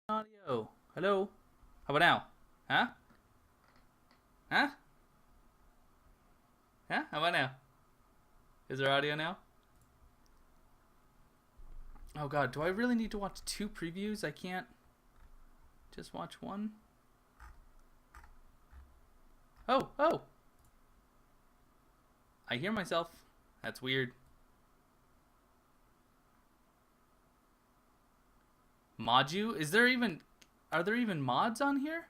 Audio. Hello? How about now? Huh? Huh? Huh? How about now? Is there audio now? Oh god, do I really need to watch two previews? I can't just watch one? Oh! I hear myself. That's weird. Modu? Are there even mods on here?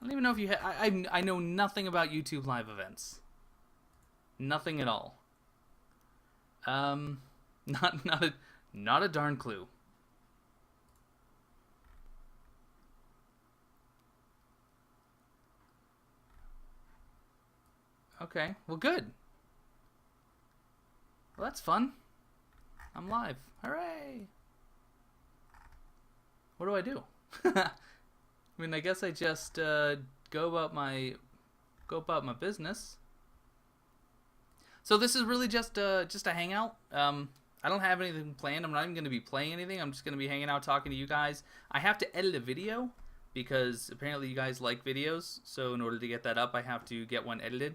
I don't even know if you I know nothing about YouTube live events. Nothing at all. Not a darn clue. Okay, well good. Well, that's fun. I'm live. Hooray! What do I do? I mean, I guess I just go about my business. So this is really just a hangout. I don't have anything planned. I'm not even going to be playing anything. I'm just going to be hanging out, talking to you guys. I have to edit a video because apparently you guys like videos. So in order to get that up, I have to get one edited.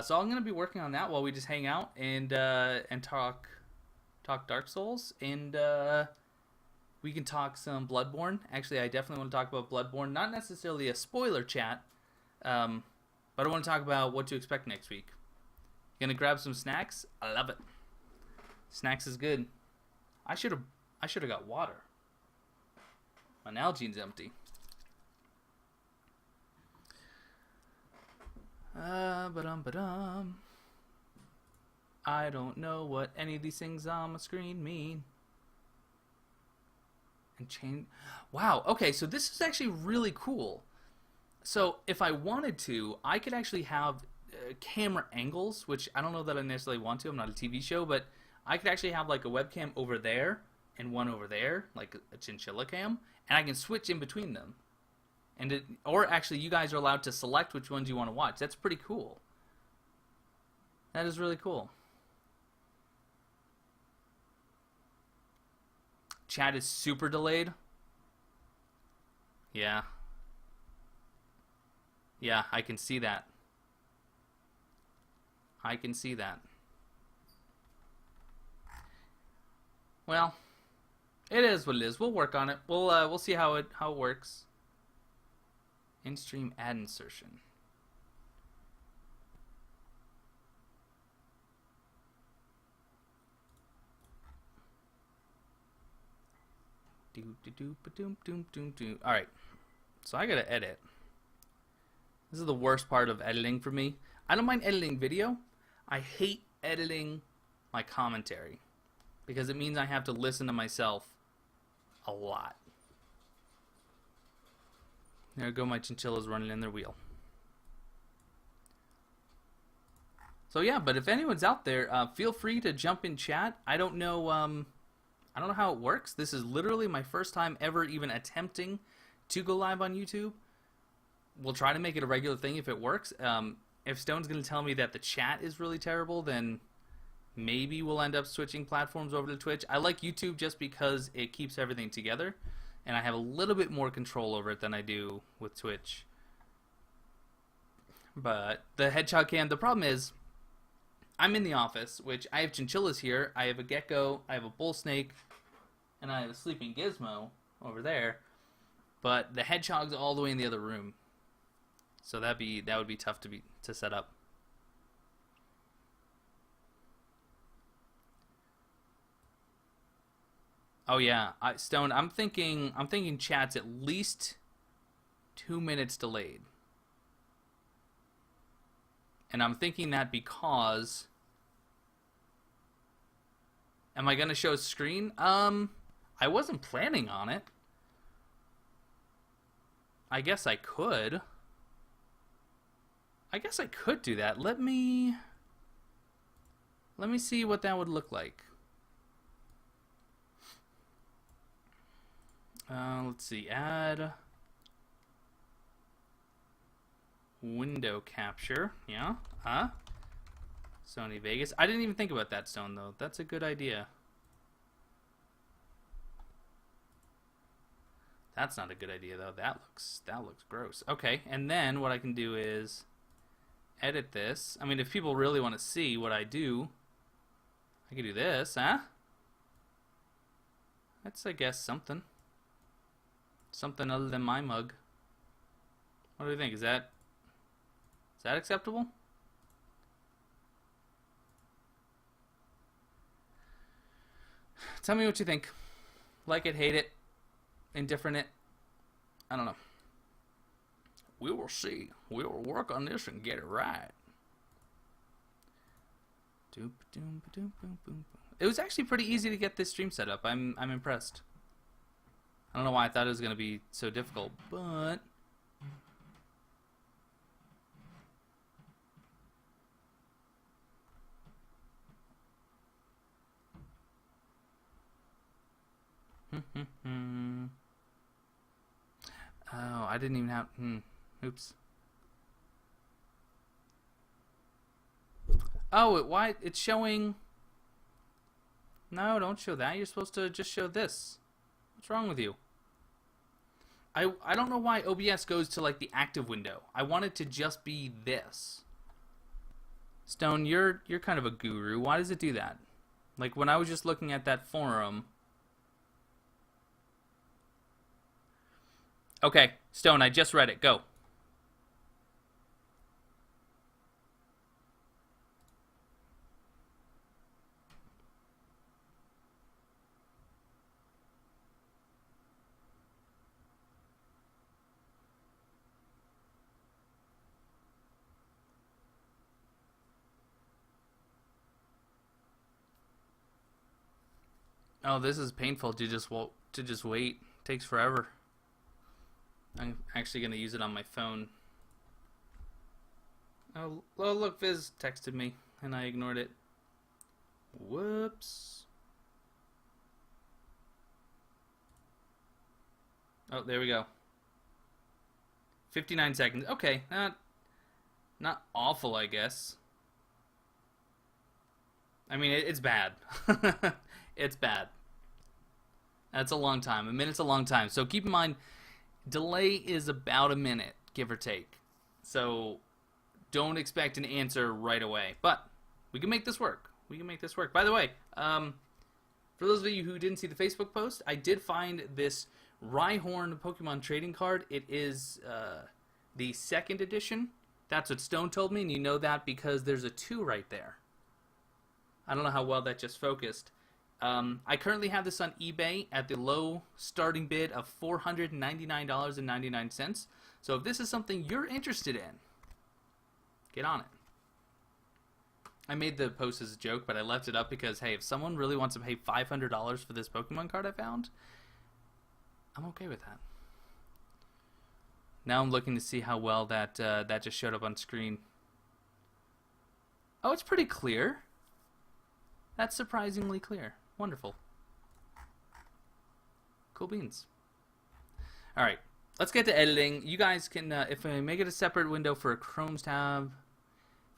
So I'm going to be working on that while we just hang out and talk Dark Souls, and we can talk some Bloodborne. Actually, I definitely want to talk about Bloodborne. Not necessarily a spoiler chat, but I want to talk about what to expect next week. Gonna grab some snacks. I love it. Snacks is good. I should have got water. My Nalgene's empty. Ba-dum. I don't know what any of these things on my screen mean. And change. Wow. Okay, so this is actually really cool. So if I wanted to, I could actually have camera angles, which I don't know that I necessarily want to. I'm not a TV show, but I could actually have like a webcam over there and one over there, like a chinchilla cam, and I can switch in between them. Or actually, you guys are allowed to select which ones you want to watch. That's pretty cool. That is really cool. Chat is super delayed. Yeah. Yeah, I can see that. I can see that. Well, it is what it is. We'll work on it. We'll see how it works. In-stream ad insertion. All right. So I gotta edit. This is the worst part of editing for me. I don't mind editing video. I hate editing my commentary because it means I have to listen to myself a lot. There go my chinchillas running in their wheel. So yeah, but if anyone's out there, feel free to jump in chat. I don't know how it works. This is literally my first time ever even attempting to go live on YouTube. We'll try to make it a regular thing if it works. If Stone's going to tell me that the chat is really terrible, then maybe we'll end up switching platforms over to Twitch. I like YouTube just because it keeps everything together, and I have a little bit more control over it than I do with Twitch. But the hedgehog cam, the problem is, I'm in the office, which I have chinchillas here, I have a gecko, I have a bull snake, and I have a sleeping gizmo over there. But the hedgehog's all the way in the other room. So that would be tough to set up. Oh yeah, Stone. I'm thinking chat's at least 2 minutes delayed, and I'm thinking that because. Am I gonna show screen? I wasn't planning on it. I guess I could. Do that. Let me see what that would look like. Let's see. Add window capture. Yeah. Huh? Sony Vegas. I didn't even think about that, Stone, though. That's a good idea. That's not a good idea though. That looks gross. Okay, and then what I can do is edit this. I mean, if people really want to see what I do, I can do this, huh? That's, I guess, something. Something other than my mug. What do you think? Is that acceptable? Tell me what you think. Like it, hate it, indifferent it. I don't know. We will see. We will work on this and get it right. It was actually pretty easy to get this stream set up. I'm impressed. I don't know why I thought it was going to be so difficult, but oh, I didn't even have oops. Oh, why it's showing. No, don't show that. You're supposed to just show this. What's wrong with you? I don't know why OBS goes to like the active window. I want it to just be this. Stone, you're kind of a guru. Why does it do that? Like when I was just looking at that forum. Okay, Stone, I just read it. Go. Oh, this is painful to just wait. It takes forever. I'm actually gonna use it on my phone. Oh, look, Viz texted me and I ignored it. Whoops. Oh, there we go. 59 seconds. Okay, not awful, I guess. I mean, it's bad. It's bad. That's a long time. A minute's a long time. So keep in mind, delay is about a minute, give or take. So don't expect an answer right away. But we can make this work. We can make this work. By the way, for those of you who didn't see the Facebook post, I did find this Rhyhorn Pokemon trading card. It is the second edition. That's what Stone told me, and you know that because there's a 2 right there. I don't know how well that just focused. I currently have this on eBay at the low starting bid of $499.99. So if this is something you're interested in, get on it. I made the post as a joke, but I left it up because, hey, if someone really wants to pay $500 for this Pokemon card I found, I'm okay with that. Now I'm looking to see how well that just showed up on screen. Oh, it's pretty clear. That's surprisingly clear. Wonderful. Cool beans. All right, let's get to editing. You guys can, if I make it a separate window for a Chrome's tab,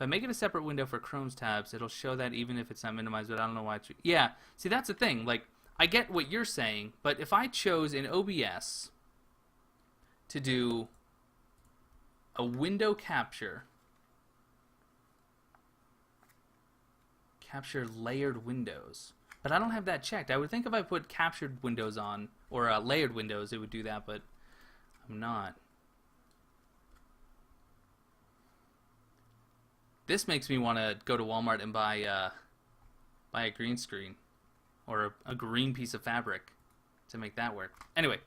it'll show that even if it's not minimized, but I don't know why it's... Yeah, see, that's the thing. Like, I get what you're saying, but if I chose in OBS to do a window capture layered windows, but I don't have that checked. I would think if I put captured windows on, or layered windows, it would do that, but I'm not. This makes me want to go to Walmart and buy a green screen, or a green piece of fabric to make that work. Anyway,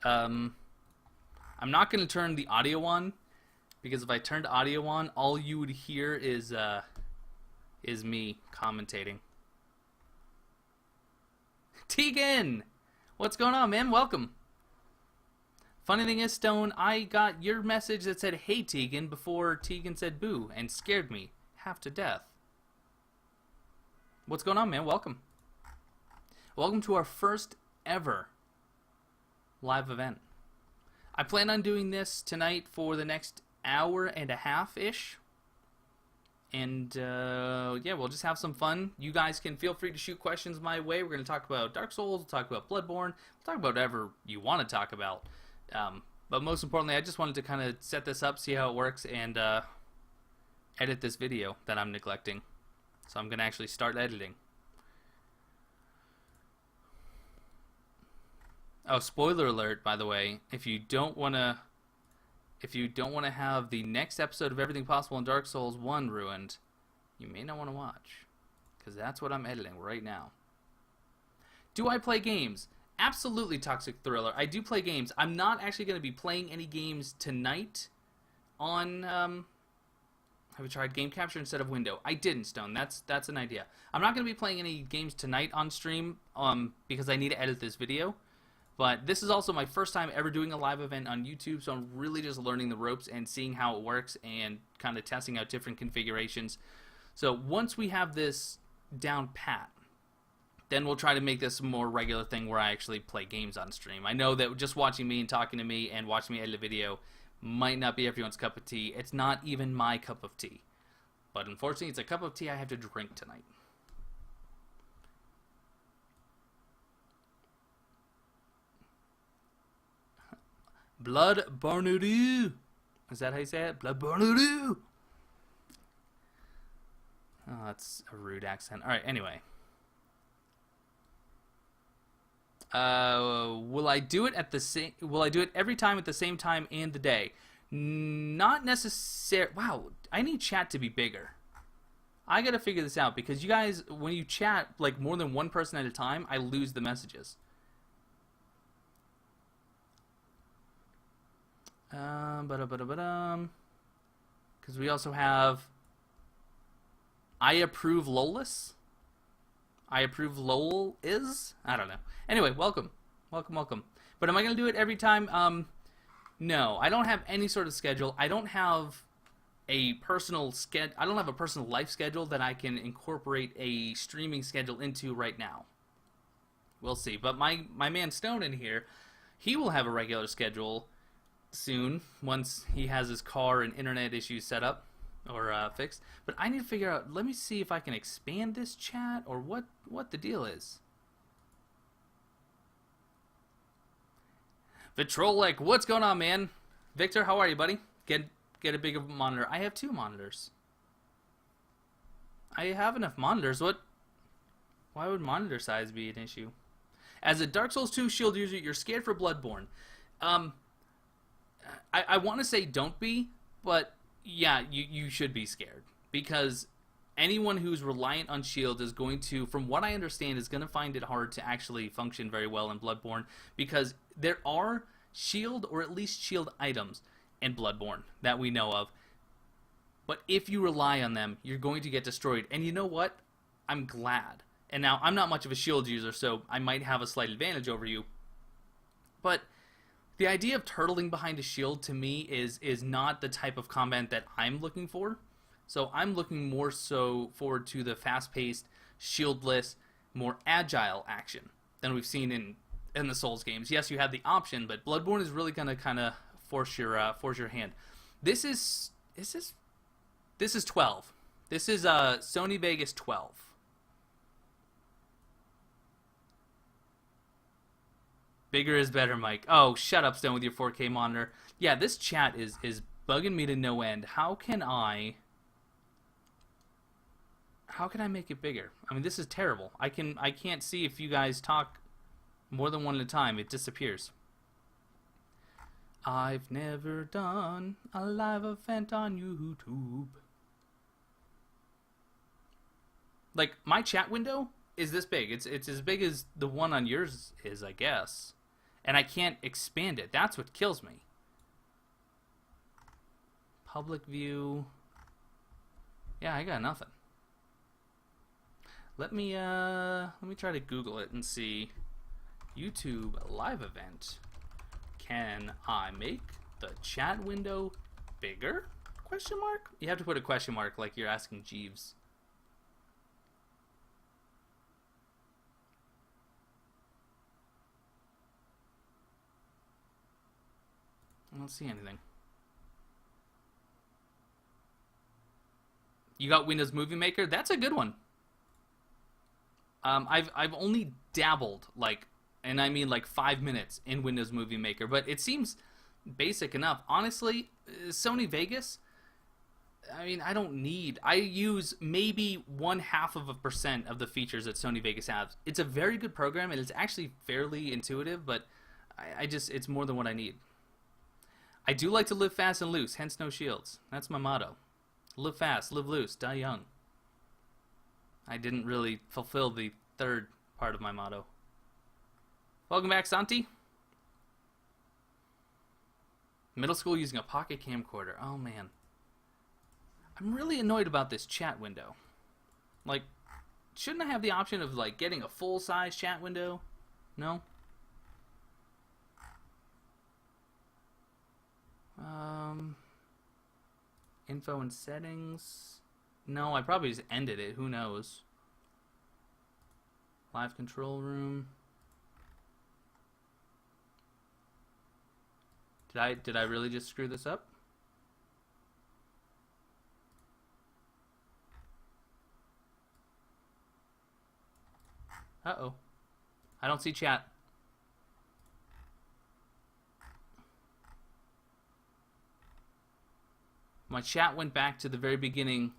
I'm not going to turn the audio on, because if I turned audio on, all you would hear is me commentating. Tegan! What's going on, man? Welcome. Funny thing is, Stone, I got your message that said, "Hey, Tegan," before Tegan said boo, and scared me half to death. What's going on, man? Welcome. Welcome to our first ever live event. I plan on doing this tonight for the next hour and a half-ish. And yeah, we'll just have some fun. You guys can feel free to shoot questions my way. We're going to talk about Dark Souls, we'll talk about Bloodborne, we'll talk about whatever you want to talk about. But most importantly, I just wanted to kind of set this up, see how it works, and edit this video that I'm neglecting. So I'm going to actually start editing. Oh, spoiler alert, by the way, if you don't want to have the next episode of Everything Possible in Dark Souls 1 ruined, you may not want to watch, because that's what I'm editing right now. Do I play games? Absolutely, Toxic Thriller. I do play games. I'm not actually going to be playing any games tonight on, have we tried Game Capture instead of Window? I didn't, Stone. That's an idea. I'm not going to be playing any games tonight on stream, because I need to edit this video. But this is also my first time ever doing a live event on YouTube, so I'm really just learning the ropes and seeing how it works and kind of testing out different configurations. So once we have this down pat, then we'll try to make this a more regular thing where I actually play games on stream. I know that just watching me and talking to me and watching me edit a video might not be everyone's cup of tea. It's not even my cup of tea. But unfortunately, it's a cup of tea I have to drink tonight. Blood Barnaroo. Is that how you say it? Blood Barnaroo. Oh, that's a rude accent. All right, anyway. Will I do it at the same? Will I do it every time at the same time and the day? Not necessarily. Wow, I need chat to be bigger. I gotta figure this out because you guys, when you chat like more than one person at a time, I lose the messages. Because we also have I approve Lolus. I approve Lol is? I don't know. Anyway, welcome. Welcome. But am I going to do it every time? No. I don't have any sort of schedule. I don't have a personal I don't have a personal life schedule that I can incorporate a streaming schedule into right now. We'll see. But my man Stone in here, he will have a regular schedule soon once he has his car and internet issues set up or fixed. But I need to figure out, let me see if I can expand this chat or what the deal is. Vitrolek, what's going on, man? Victor, how are you, buddy? Get a bigger monitor. I have 2 monitors. I have enough monitors. Why would monitor size be an issue? As a Dark Souls 2 shield user, you're scared for Bloodborne. I want to say don't be, but yeah, you should be scared. Because anyone who's reliant on shield is going to, from what I understand, is going to find it hard to actually function very well in Bloodborne. Because there are shield, or at least shield items, in Bloodborne that we know of. But if you rely on them, you're going to get destroyed. And you know what? I'm glad. And now, I'm not much of a shield user, so I might have a slight advantage over you. But the idea of turtling behind a shield to me is not the type of combat that I'm looking for. So I'm looking more so forward to the fast-paced, shieldless, more agile action than we've seen in the Souls games. Yes, you have the option, but Bloodborne is really gonna kind of force your hand. This is 12. This is Sony Vegas 12. Bigger is better, Mike. Oh, shut up, Stone, with your 4K monitor. Yeah, this chat is bugging me to no end. How can I make it bigger? I mean, this is terrible. I can't see if you guys talk more than one at a time. It disappears. I've never done a live event on YouTube. Like, my chat window is this big. It's as big as the one on yours is, I guess. And I can't expand it. That's what kills me. Public view. Yeah, I got nothing. Let me try to Google it and see. YouTube live event. Can I make the chat window bigger? Question mark? You have to put a question mark like you're asking Jeeves. I don't see anything. You got Windows Movie Maker. That's a good one. I've only dabbled, like, and I mean like 5 minutes in Windows Movie Maker, but it seems basic enough. Honestly, Sony Vegas, I mean, I use maybe 0.5% of the features that Sony Vegas has. It's a very good program, and it's actually fairly intuitive, but it's more than what I need. I do like to live fast and loose, hence no shields. That's my motto. Live fast, live loose, die young. I didn't really fulfill the third part of my motto. Welcome back, Santi. Middle school using a pocket camcorder. Oh, man. I'm really annoyed about this chat window. Like, shouldn't I have the option of, like, getting a full-size chat window? No? Info and settings. No, I probably just ended it. Who knows? Live control room. Did I really just screw this up? Uh-oh. I don't see chat. My chat went back to the very beginning.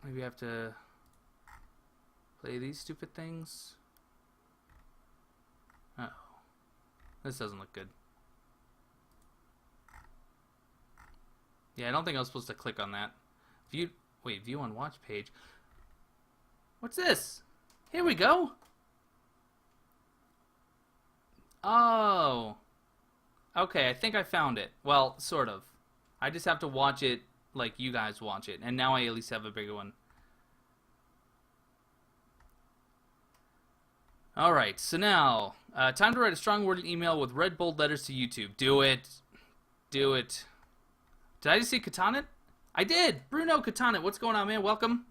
Maybe I have to play these stupid things. Uh-oh. This doesn't look good. Yeah, I don't think I was supposed to click on that. View on watch page. What's this? Here we go. Oh. Okay, I think I found it. Well, sort of. I just have to watch it like you guys watch it. And now I at least have a bigger one. Alright, so now, time to write a strong worded email with red bold letters to YouTube. Do it. Do it. Did I just see Katana? I did! Bruno Katana, what's going on, man? Welcome.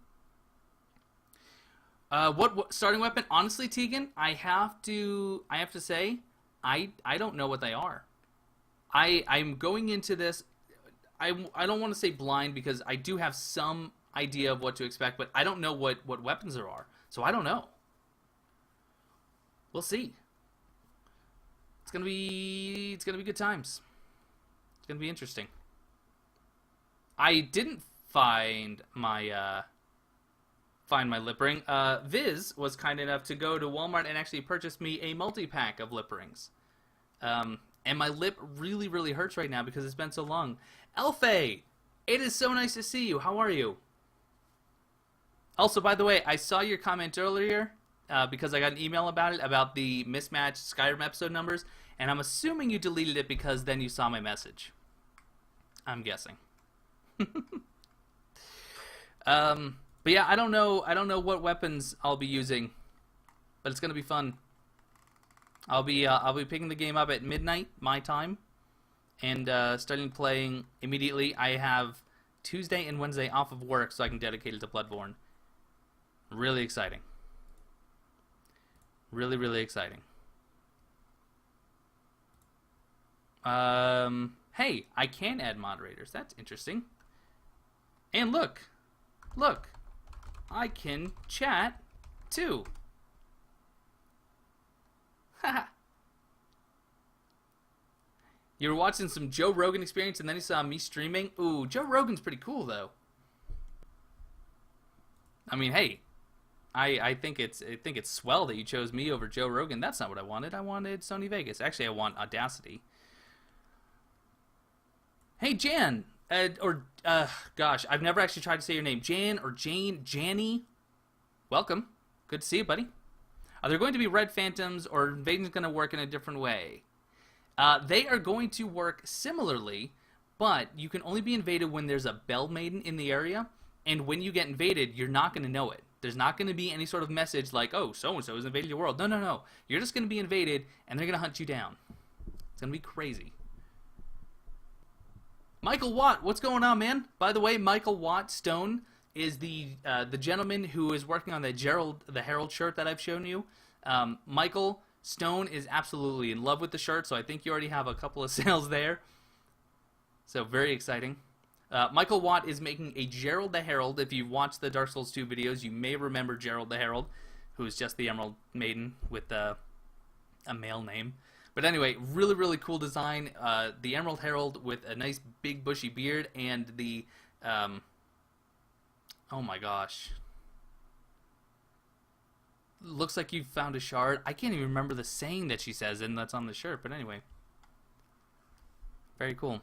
What starting weapon? Honestly, Tegan, I have to say, I don't know what they are. I'm going into this, I don't want to say blind because I do have some idea of what to expect, but I don't know what weapons there are. So I don't know. We'll see. It's gonna be good times. It's gonna be interesting. I didn't find my lip ring. Viz was kind enough to go to Walmart and actually purchase me a multi-pack of lip rings. And my lip really, really hurts right now because it's been so long. Elfay, it is so nice to see you. How are you? Also, by the way, I saw your comment earlier because I got an email about it, about the mismatched Skyrim episode numbers, and I'm assuming you deleted it because then you saw my message. I'm guessing. But yeah, I don't know what weapons I'll be using, but it's gonna be fun. I'll be picking the game up at midnight my time, and starting playing immediately. I have Tuesday and Wednesday off of work, so I can dedicate it to Bloodborne. Really exciting. Really, really exciting. Hey, I can add moderators. That's interesting. And look, I can chat too. Haha. You were watching some Joe Rogan Experience and then you saw me streaming? Ooh, Joe Rogan's pretty cool though. I mean, hey, I think it's swell that you chose me over Joe Rogan. That's not what I wanted. I wanted Sony Vegas. Actually, I want Audacity. Hey, Jan, gosh, I've never actually tried to say your name. Jan or Jane, Janny. Welcome. Good to see you, buddy. Are there going to be red phantoms, or invading's going to work in a different way? They are going to work similarly, but you can only be invaded when there's a bell maiden in the area, and when you get invaded, you're not going to know it. There's not going to be any sort of message like, oh, so-and-so has invaded your world. No, no, no. You're just going to be invaded, and they're going to hunt you down. It's going to be crazy. Michael Watt, what's going on, man? By the way, Michael Watt Stone is the gentleman who is working on the Herald shirt that I've shown you. Michael Stone is absolutely in love with the shirt, so I think you already have a couple of sales there. So very exciting. Michael Watt is making a Gerald the Herald. If you've watched the Dark Souls 2 videos, you may remember Gerald the Herald, who is just the Emerald Maiden with a male name. But anyway, really, really cool design. The Emerald Herald with a nice big bushy beard and the... oh my gosh. Looks like you found a shard. I can't even remember the saying that she says, and that's on the shirt. But anyway. Very cool.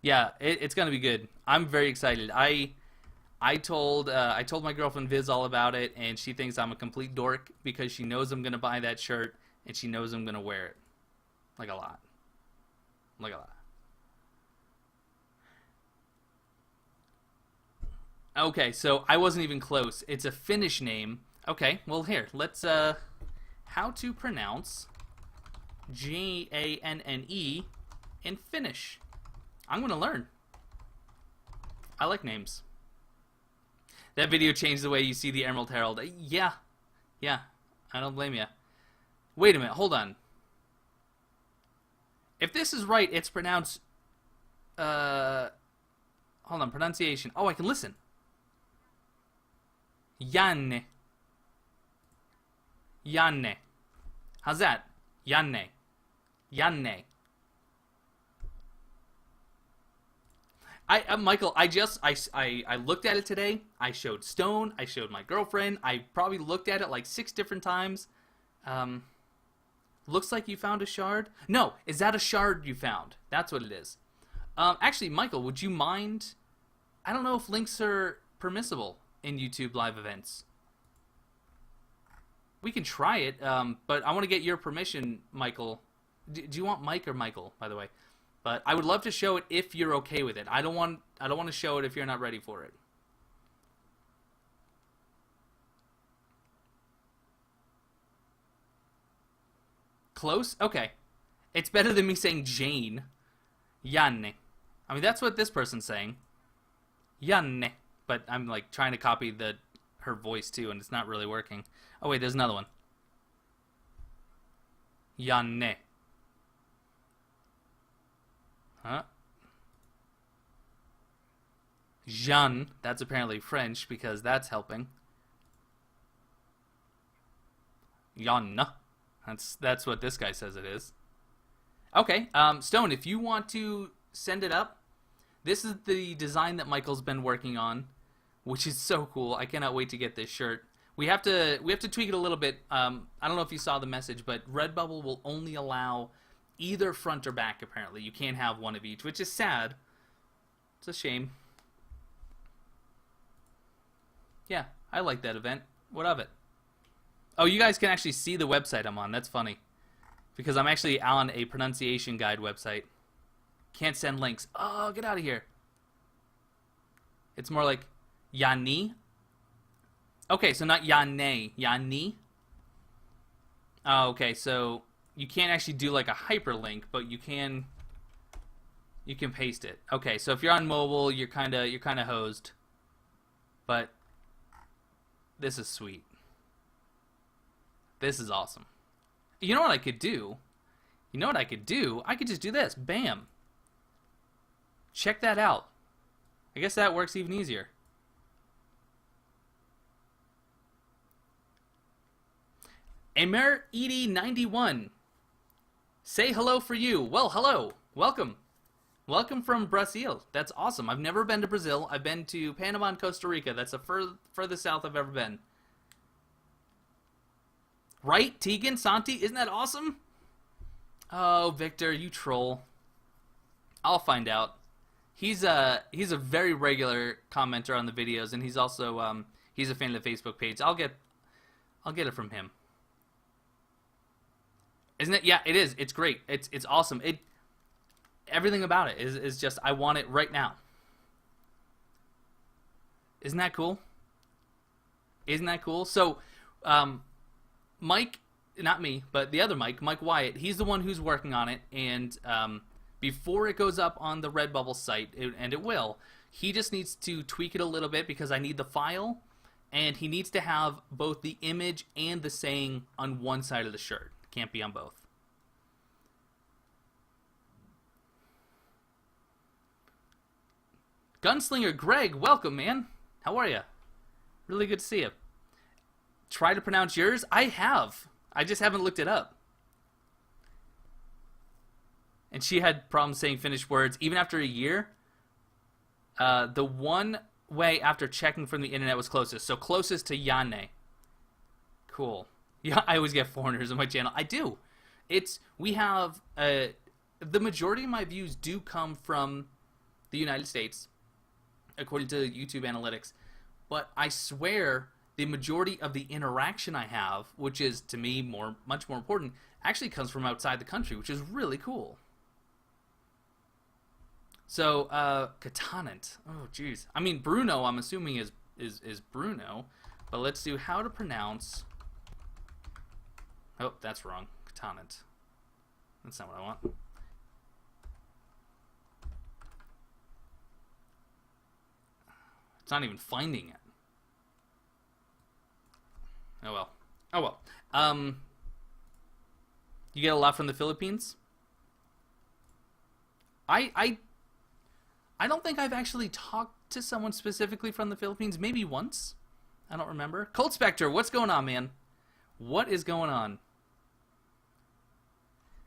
Yeah, it's gonna be good. I'm very excited. I told my girlfriend Viz all about it, and she thinks I'm a complete dork because she knows I'm gonna buy that shirt, and she knows I'm gonna wear it, like a lot, like a lot. Okay, so I wasn't even close. It's a Finnish name. Okay, well here, let's how to pronounce Janne in Finnish. I'm gonna learn. I like names. That video changed the way you see the Emerald Herald. Yeah, I don't blame you. Wait a minute, hold on. If this is right, it's pronounced. Hold on, pronunciation. Oh, I can listen. Janne. Janne. How's that? Janne. Janne. Michael, I looked at it today. I showed Stone. I showed my girlfriend. I probably looked at it like 6 different times. Looks like you found a shard. No, is that a shard you found? That's what it is. Actually, Michael, would you mind? I don't know if links are permissible in YouTube live events. We can try it, but I want to get your permission, Michael. Do you want Mike or Michael, by the way? But I would love to show it if you're okay with it. I don't want to show it if you're not ready for it. Close? Okay. It's better than me saying Jane. Janne. I mean, that's what this person's saying. Janne. But I'm like trying to copy her voice too, and it's not really working. Oh wait, there's another one. Janne. Huh? Jean. That's apparently French because that's helping. Jan. That's what this guy says it is. Okay, Stone, if you want to send it up, this is the design that Michael's been working on, which is so cool. I cannot wait to get this shirt. We have to tweak it a little bit. I don't know if you saw the message, but Redbubble will only allow either front or back, apparently. You can't have one of each, which is sad. It's a shame. Yeah, I like that event. What of it? Oh, you guys can actually see the website I'm on. That's funny. Because I'm actually on a pronunciation guide website. Can't send links. Oh, get out of here. It's more like Yanni. Okay, so not Yanne. Yanni. Oh, okay, so you can't actually do like a hyperlink, but you can paste it. Okay, so if you're on mobile, you're kind of hosed. But this is sweet. This is awesome. You know what I could do? You know what I could do? I could just do this. Bam. Check that out. I guess that works even easier. Emer Edie 91. Say hello for you. Well, hello. Welcome. Welcome from Brazil. That's awesome. I've never been to Brazil. I've been to Panama and Costa Rica. That's the furthest south I've ever been. Right, Tegan, Santi? Isn't that awesome? Oh, Victor, you troll. I'll find out. He's a very regular commenter on the videos, and he's also he's a fan of the Facebook page. I'll get it from him. Isn't it? Yeah, it is. It's great. It's awesome. Everything about it is just, I want it right now. Isn't that cool? Isn't that cool? So, Mike, not me, but the other Mike Wyatt, he's the one who's working on it, and before it goes up on the Redbubble site, and it will, he just needs to tweak it a little bit because I need the file, and he needs to have both the image and the saying on one side of the shirt. Can't be on both. Gunslinger Greg, welcome, man. How are you? Really good to see you. Try to pronounce yours? I have. I just haven't looked it up. And she had problems saying Finnish words even after a year. The one way after checking from the internet was closest. So closest to Janne. Cool. Yeah, I always get foreigners on my channel. I do. We have the majority of my views do come from the United States, according to YouTube analytics. But I swear the majority of the interaction I have, which is to me much more important, actually comes from outside the country, which is really cool. So, Katanant. Oh, jeez. I mean, Bruno, I'm assuming is Bruno. But let's do how to pronounce. Oh, that's wrong. Katanant. That's not what I want. It's not even finding it. Oh well. Oh well. You get a lot from the Philippines? I don't think I've actually talked to someone specifically from the Philippines. Maybe once. I don't remember. Cold Spectre, what's going on, man? What is going on?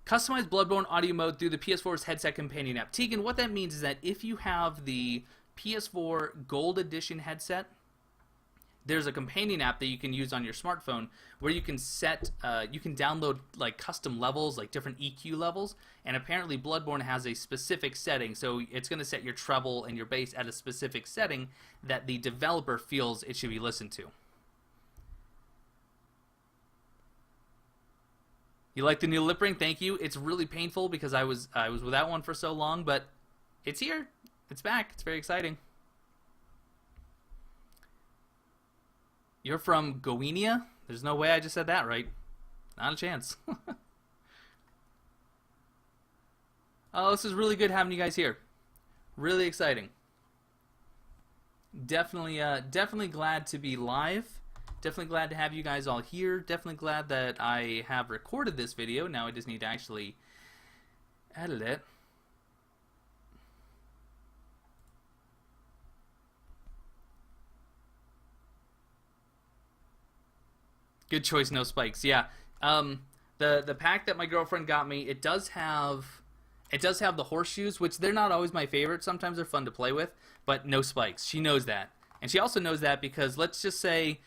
Customize Bloodborne audio mode through the PS4's headset companion app. Tegan, what that means is that if you have the PS4 Gold Edition headset, there's a companion app that you can use on your smartphone where you can set, you can download like custom levels, like different EQ levels, and apparently Bloodborne has a specific setting, so it's going to set your treble and your bass at a specific setting that the developer feels it should be listened to. You like the new lip ring? Thank you. It's really painful because I was without one for so long, but it's here. It's back. It's very exciting. You're from Goinia? There's no way I just said that right. Not a chance. Oh, this is really good having you guys here. Really exciting. Definitely glad to be live. Definitely glad to have you guys all here. Definitely glad that I have recorded this video. Now I just need to actually edit it. Good choice, no spikes. Yeah. The pack that my girlfriend got me, it does have the horseshoes, which they're not always my favorite. Sometimes they're fun to play with, but no spikes. She knows that. And she also knows that because let's just say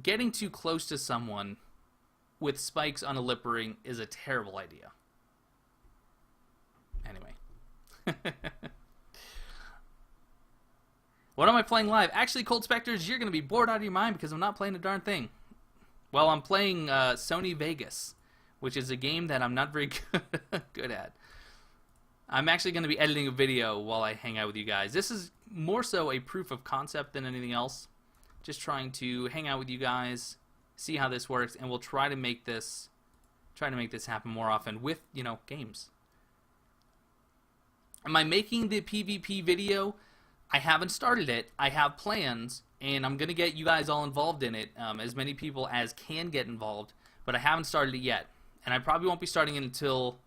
getting too close to someone with spikes on a lip ring is a terrible idea. Anyway. What am I playing live? Actually, Cold Spectres, you're going to be bored out of your mind because I'm not playing a darn thing. Well, I'm playing Sony Vegas, which is a game that I'm not very good at. I'm actually going to be editing a video while I hang out with you guys. This is more so a proof of concept than anything else. Just trying to hang out with you guys, see how this works, and we'll try to make this happen more often with, games. Am I making the PvP video? I haven't started it. I have plans, and I'm going to get you guys all involved in it, as many people as can get involved, but I haven't started it yet. And I probably won't be starting it until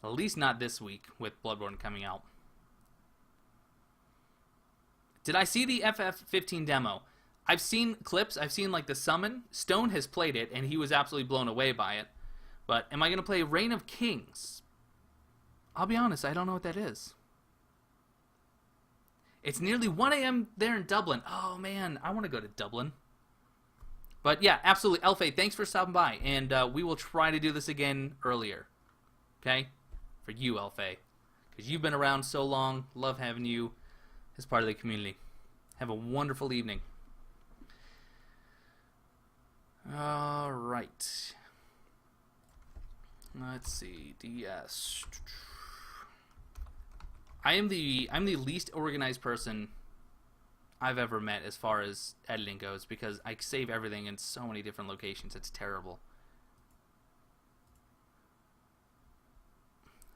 at least not this week with Bloodborne coming out. Did I see the FF15 demo? I've seen clips. I've seen like the summon. Stone has played it, and he was absolutely blown away by it. But am I going to play Reign of Kings? I'll be honest, I don't know what that is. It's nearly 1 a.m. there in Dublin. Oh, man, I want to go to Dublin. But, yeah, absolutely. Elfay, thanks for stopping by. And we will try to do this again earlier. Okay? For you, Elfay. Because you've been around so long. Love having you as part of the community. Have a wonderful evening. All right. Let's see. DS. I'm the least organized person I've ever met as far as editing goes because I save everything in so many different locations. It's terrible.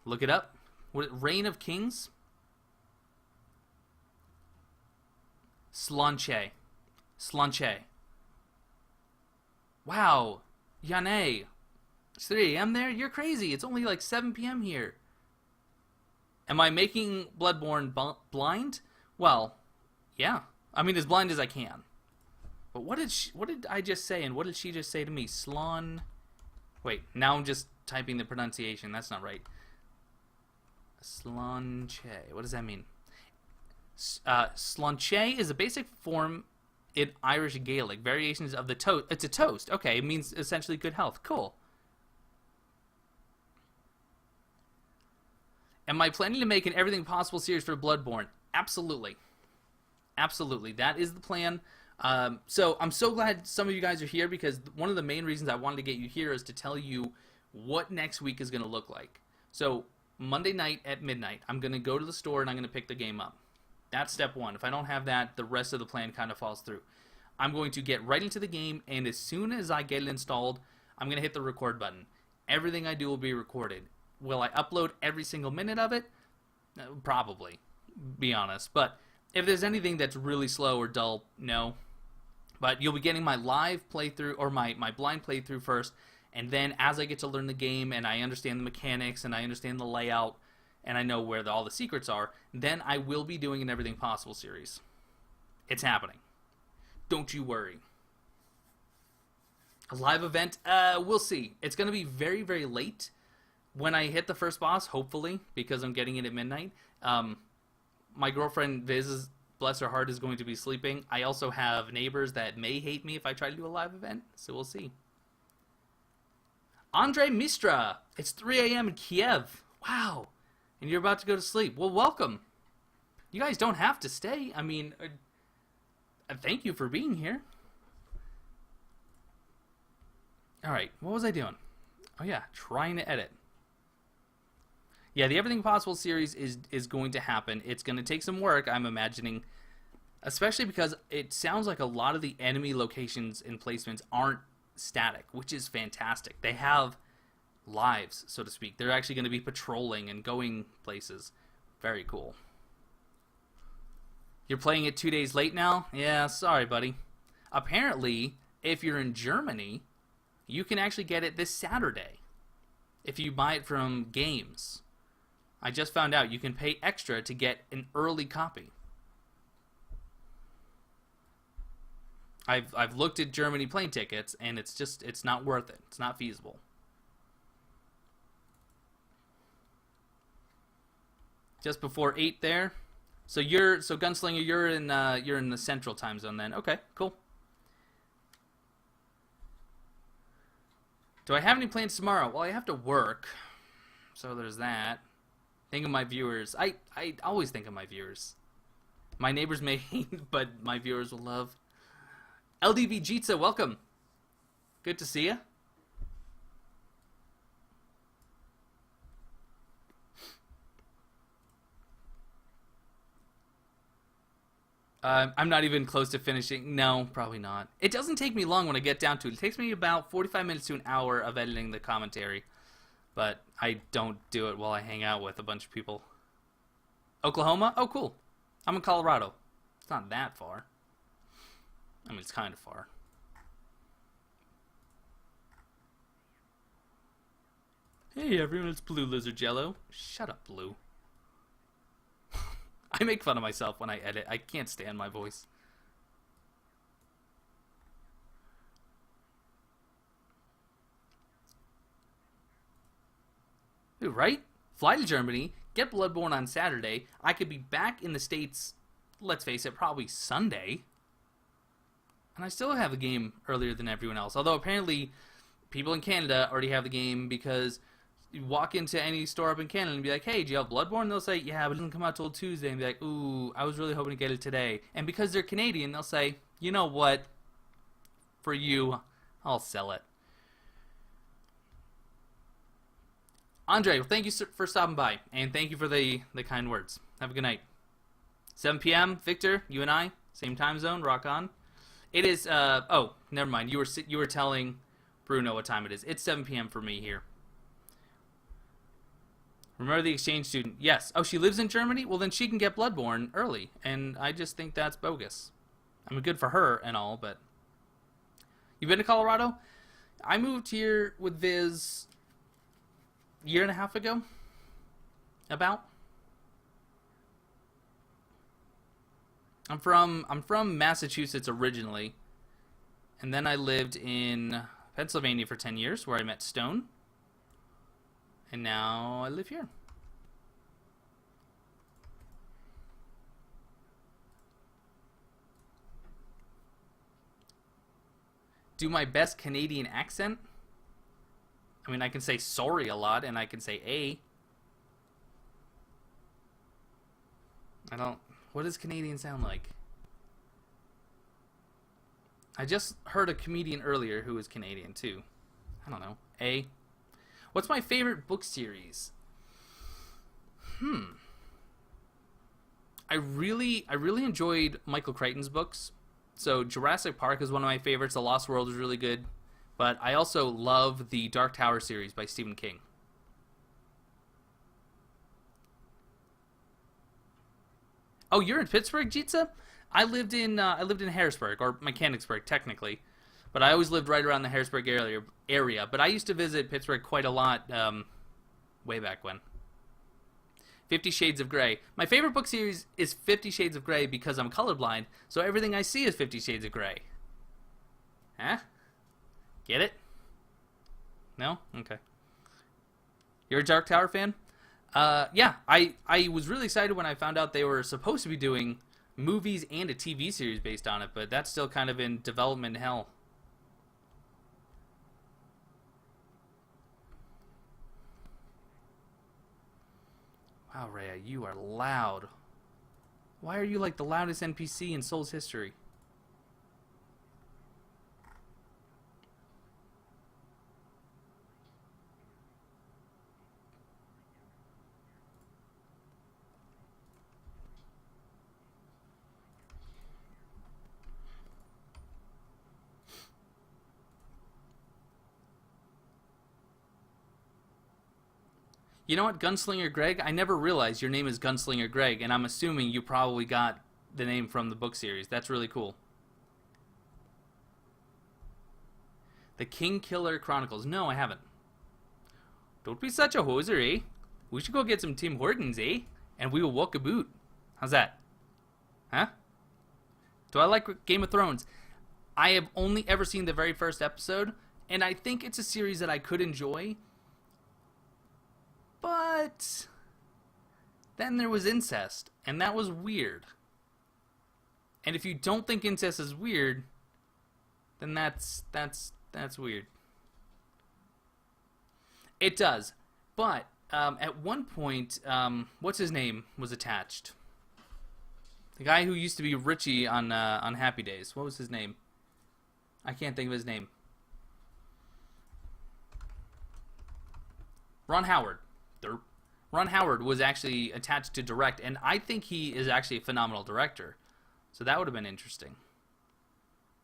Look it up. What? Reign of Kings? Slanche. Wow. Yane. It's 3 a.m. there? You're crazy. It's only like 7 p.m. here. Am I making Bloodborne blind? Well, yeah. I mean, as blind as I can. But what did I just say, and what did she just say to me? Slon... Wait, now I'm just typing the pronunciation. That's not right. Slonche. What does that mean? Slonche is a basic form in Irish Gaelic. Variations of the toast. It's a toast. Okay, it means essentially good health. Cool. Am I planning to make an Everything Possible series for Bloodborne? Absolutely. Absolutely. That is the plan. So I'm so glad some of you guys are here, because one of the main reasons I wanted to get you here is to tell you what next week is going to look like. So Monday night at midnight, I'm going to go to the store and I'm going to pick the game up. That's step one. If I don't have that, the rest of the plan kind of falls through. I'm going to get right into the game, and as soon as I get it installed, I'm going to hit the record button. Everything I do will be recorded. Will I upload every single minute of it? Probably, be honest. But if there's anything that's really slow or dull, no. But you'll be getting my live playthrough, or my blind playthrough first, and then as I get to learn the game and I understand the mechanics and I understand the layout and I know where all the secrets are, then I will be doing an Everything Possible series. It's happening. Don't you worry. A live event? We'll see. It's going to be very, very late when I hit the first boss, hopefully, because I'm getting it at midnight. My girlfriend Viz, bless her heart, is going to be sleeping. I also have neighbors that may hate me if I try to do a live event, so we'll see. Andre Mistra, it's 3 a.m. in Kiev. Wow. And you're about to go to sleep. Well, welcome. You guys don't have to stay. I mean, thank you for being here. All right, what was I doing? Oh yeah, trying to edit. Yeah, the Everything Possible series is going to happen. It's going to take some work, I'm imagining, especially because it sounds like a lot of the enemy locations and placements aren't static, which is fantastic. They have lives, so to speak. They're actually going to be patrolling and going places. Very cool. You're playing it 2 days late now? Yeah, sorry, buddy. Apparently, if you're in Germany, you can actually get it this Saturday if you buy it from Games. I just found out you can pay extra to get an early copy. I've looked at Germany plane tickets, and it's not worth it. It's not feasible. Just before 8 there. So Gunslinger, you're in the Central Time Zone then. Okay, cool. Do I have any plans tomorrow? Well, I have to work, so there's that. Think of my viewers. I always think of my viewers. My neighbors may hate, but my viewers will love. LDV Jitsa, welcome. Good to see you. I'm not even close to finishing. No, probably not. It doesn't take me long when I get down to it. It takes me about 45 minutes to an hour of editing the commentary. But I don't do it while I hang out with a bunch of people. Oklahoma? Oh, cool. I'm in Colorado. It's not that far. I mean, it's kind of far. Hey, everyone, it's Blue Lizard Jello. Shut up, Blue. I make fun of myself when I edit. I can't stand my voice. Dude, right? Fly to Germany, get Bloodborne on Saturday. I could be back in the States, let's face it, probably Sunday. And I still have the game earlier than everyone else. Although apparently people in Canada already have the game, because you walk into any store up in Canada and be like, hey, do you have Bloodborne? They'll say, yeah, but it doesn't come out till Tuesday. And be like, ooh, I was really hoping to get it today. And because they're Canadian, they'll say, you know what? For you, I'll sell it. Andre, well, thank you for stopping by. And thank you for the kind words. Have a good night. 7 p.m., Victor, you and I, same time zone, rock on. It is, oh, never mind. You were telling Bruno what time it is. It's 7 p.m. for me here. Remember the exchange student? Yes. Oh, she lives in Germany? Well, then she can get Bloodborne early. And I just think that's bogus. I mean, good for her and all, but... You been to Colorado? I moved here with Viz a year and a half ago. About. I'm from Massachusetts originally, and then I lived in Pennsylvania for 10 years, where I met Stone, and now I live here. Do my best Canadian accent. I mean, I can say sorry a lot, and I can say a. I don't... What does Canadian sound like? I just heard a comedian earlier who was Canadian, too. I don't know. A. What's my favorite book series? I really enjoyed Michael Crichton's books. So Jurassic Park is one of my favorites. The Lost World is really good. But I also love the Dark Tower series by Stephen King. Oh, you're in Pittsburgh, Jitsa? I lived in Harrisburg, or Mechanicsburg, technically. But I always lived right around the Harrisburg area. But I used to visit Pittsburgh quite a lot way back when. 50 Shades of Grey. My favorite book series is 50 Shades of Grey because I'm colorblind, so everything I see is 50 Shades of Grey. Huh? Get it? No? Okay. You're a Dark Tower fan? Yeah. I was really excited when I found out they were supposed to be doing movies and a TV series based on it, but that's still kind of in development hell. Wow, Rhea, you are loud. Why are you like the loudest NPC in Soul's history? You know what, Gunslinger Greg? I never realized your name is Gunslinger Greg, and I'm assuming you probably got the name from the book series. That's really cool. The King Killer Chronicles. No, I haven't. Don't be such a hoser, eh? We should go get some Tim Hortons, eh? And we will walk a boot. How's that? Huh? Do I like Game of Thrones? I have only ever seen the very first episode, and I think it's a series that I could enjoy. But then there was incest, and that was weird. And if you don't think incest is weird, then that's weird. It does, but at one point, what's his name was attached. The guy who used to be Richie on Happy Days. What was his name? I can't think of his name. Ron Howard. Ron Howard was actually attached to direct, and I think he is actually a phenomenal director. So that would have been interesting.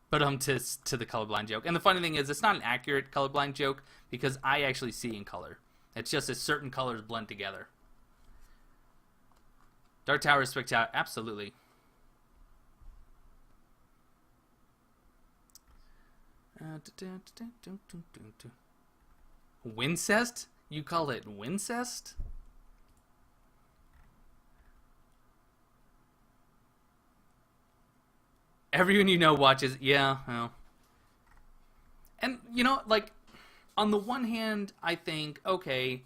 But to the colorblind joke. And the funny thing is, it's not an accurate colorblind joke because I actually see in color. It's just that certain colors blend together. Dark Tower is spectacular. Absolutely. Wincest? You call it Wincest? Everyone you know watches. Yeah, well. And, you know, like, on the one hand, I think, okay,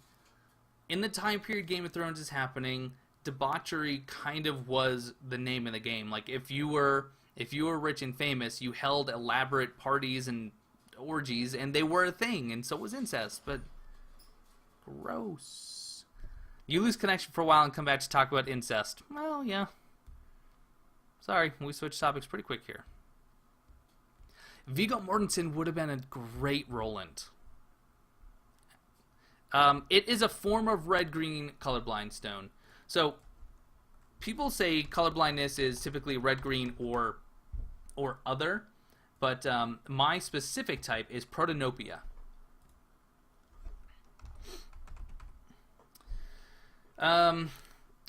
in the time period Game of Thrones is happening, debauchery kind of was the name of the game. Like, if you were rich and famous, you held elaborate parties and orgies, and they were a thing, and so was incest, but gross. You lose connection for a while and come back to talk about incest. Well, yeah. Sorry, we switched topics pretty quick here. Viggo Mortensen would have been a great Roland. It is a form of red-green colorblind stone. So, people say colorblindness is typically red-green or other, but my specific type is protanopia.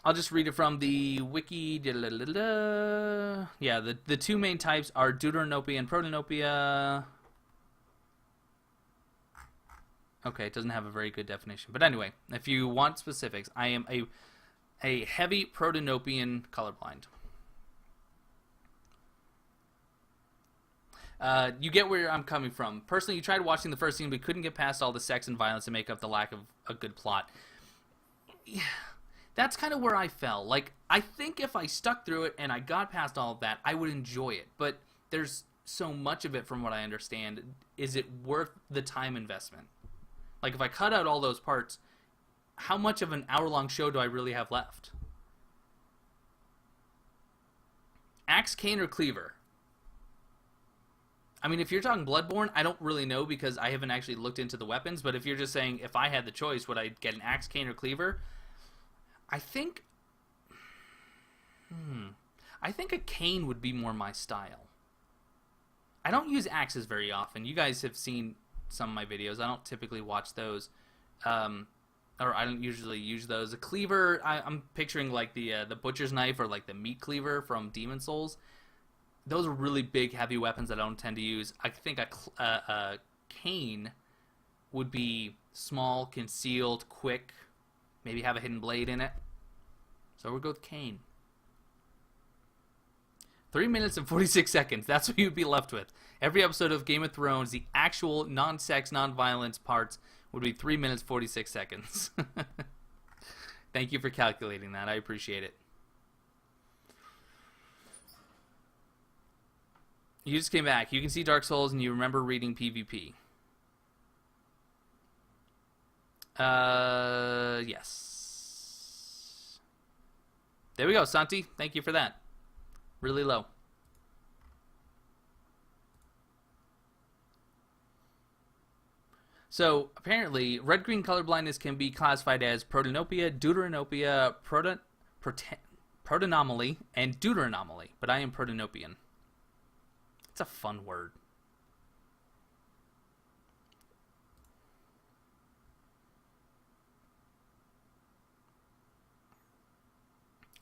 I'll just read it from the wiki. Yeah, the two main types are deuteranopia and protanopia. Okay, it doesn't have a very good definition. But anyway, if you want specifics, I am a heavy protanopian colorblind. You get where I'm coming from. Personally, you tried watching the first scene, but couldn't get past all the sex and violence to make up the lack of a good plot. Yeah, that's kind of where I fell. Like, I think if I stuck through it and I got past all of that, I would enjoy it. But there's so much of it, from what I understand. Is it worth the time investment? Like, if I cut out all those parts, how much of an hour-long show do I really have left? Axe, cane, or cleaver? I mean, if you're talking Bloodborne, I don't really know because I haven't actually looked into the weapons. But if you're just saying, if I had the choice, would I get an axe, cane, or cleaver? I think a cane would be more my style. I don't use axes very often. You guys have seen some of my videos. I don't typically watch those. Or I don't usually use those. A cleaver, I'm picturing like the butcher's knife or like the meat cleaver from Demon Souls. Those are really big, heavy weapons that I don't tend to use. I think a cane would be small, concealed, quick. Maybe have a hidden blade in it. So we'll go with cane. 3 minutes and 46 seconds. That's what you'd be left with. Every episode of Game of Thrones, the actual non-sex, non-violence parts would be 3 minutes 46 seconds. Thank you for calculating that. I appreciate it. You just came back. You can see Dark Souls and you remember reading PvP. Yes. There we go, Santi. Thank you for that. Really low. So, apparently, red-green color blindness can be classified as protanopia, deuteranopia, protanomaly, and deuteranomaly, but I am protanopian. It's a fun word.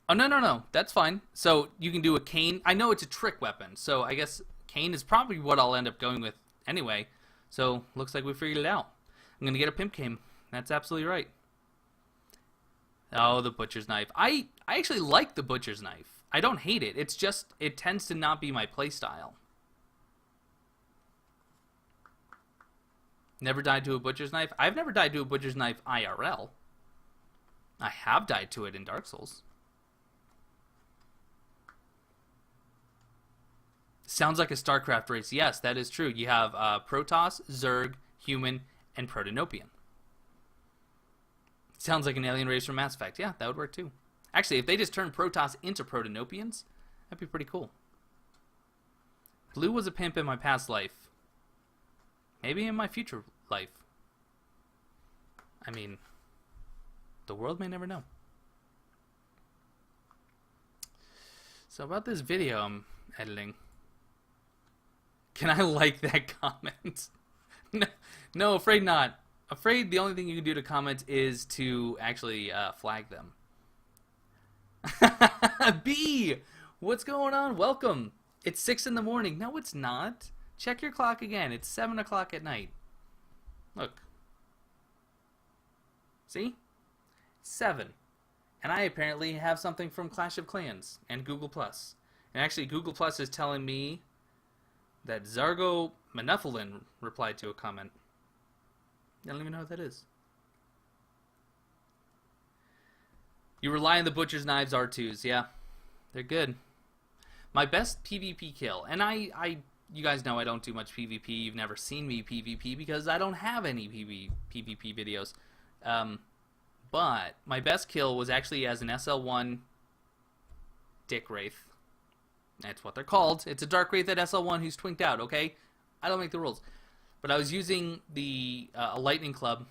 Oh, no. That's fine. So, you can do a cane. I know it's a trick weapon, so I guess cane is probably what I'll end up going with anyway. So, looks like we figured it out. I'm going to get a pimp cane. That's absolutely right. Oh, the butcher's knife. I actually like the butcher's knife. I don't hate it. It's just, it tends to not be my playstyle. Never died to a butcher's knife? I've never died to a butcher's knife IRL. I have died to it in Dark Souls. Sounds like a StarCraft race. Yes, that is true. You have Protoss, Zerg, Human, and Protanopian. Sounds like an alien race from Mass Effect. Yeah, that would work too. Actually, if they just turned Protoss into Protanopians, that'd be pretty cool. Blue was a pimp in my past life. Maybe in my future life. I mean, the world may never know. So about this video I'm editing. Can I like that comment? No, afraid not. Afraid the only thing you can do to comment is to actually flag them. B! What's going on? Welcome. It's 6 in the morning. No, it's not. Check your clock again. It's 7 o'clock at night. Look. See? 7. And I apparently have something from Clash of Clans and Google+. And actually, Google+ is telling me that Zargo Manephalin replied to a comment. I don't even know what that is. You rely on the butcher's knives R2s. Yeah, they're good. My best PvP kill, and you guys know I don't do much PvP. You've never seen me PvP because I don't have any PvP videos. But my best kill was actually as an SL1 Dick Wraith. That's what they're called. It's a Dark Wraith at SL1 who's twinked out, okay? I don't make the rules. But I was using the a Lightning Club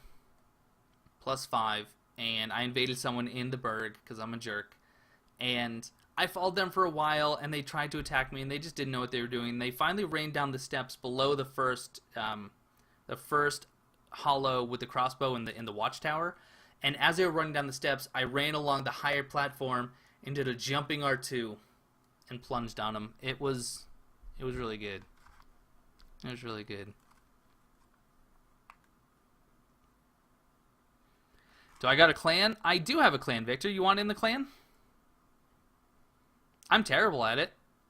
+5, and I invaded someone in the Berg because I'm a jerk. And I followed them for a while, and they tried to attack me, and they just didn't know what they were doing. And they finally rained down the steps below the first hollow with the crossbow in the watchtower. And as they were running down the steps, I ran along the higher platform and did a jumping R2 and plunged on them. It was really good. It was really good. Do I got a clan? I do have a clan, Victor. You want in the clan? I'm terrible at it.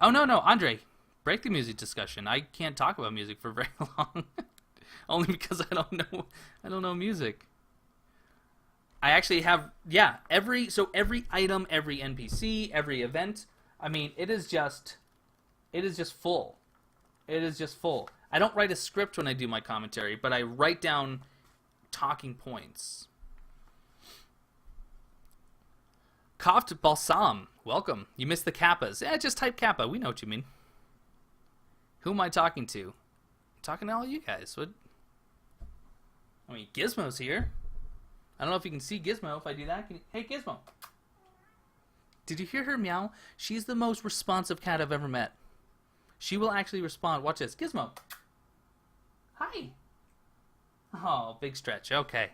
Oh, no, Andre. Break the music discussion. I can't talk about music for very long. Only because I don't know music. I actually have, yeah, every item, every NPC, every event. I mean, it is just full. It is just full. I don't write a script when I do my commentary, but I write down talking points. Coughed Balsam, welcome. You missed the Kappas. Yeah, just type Kappa. We know what you mean. Who am I talking to? I'm talking to all you guys. What? I mean, Gizmo's here. I don't know if you can see Gizmo. If I do that, hey, Gizmo. Did you hear her meow? She's the most responsive cat I've ever met. She will actually respond. Watch this. Gizmo. Hi. Oh, big stretch. Okay.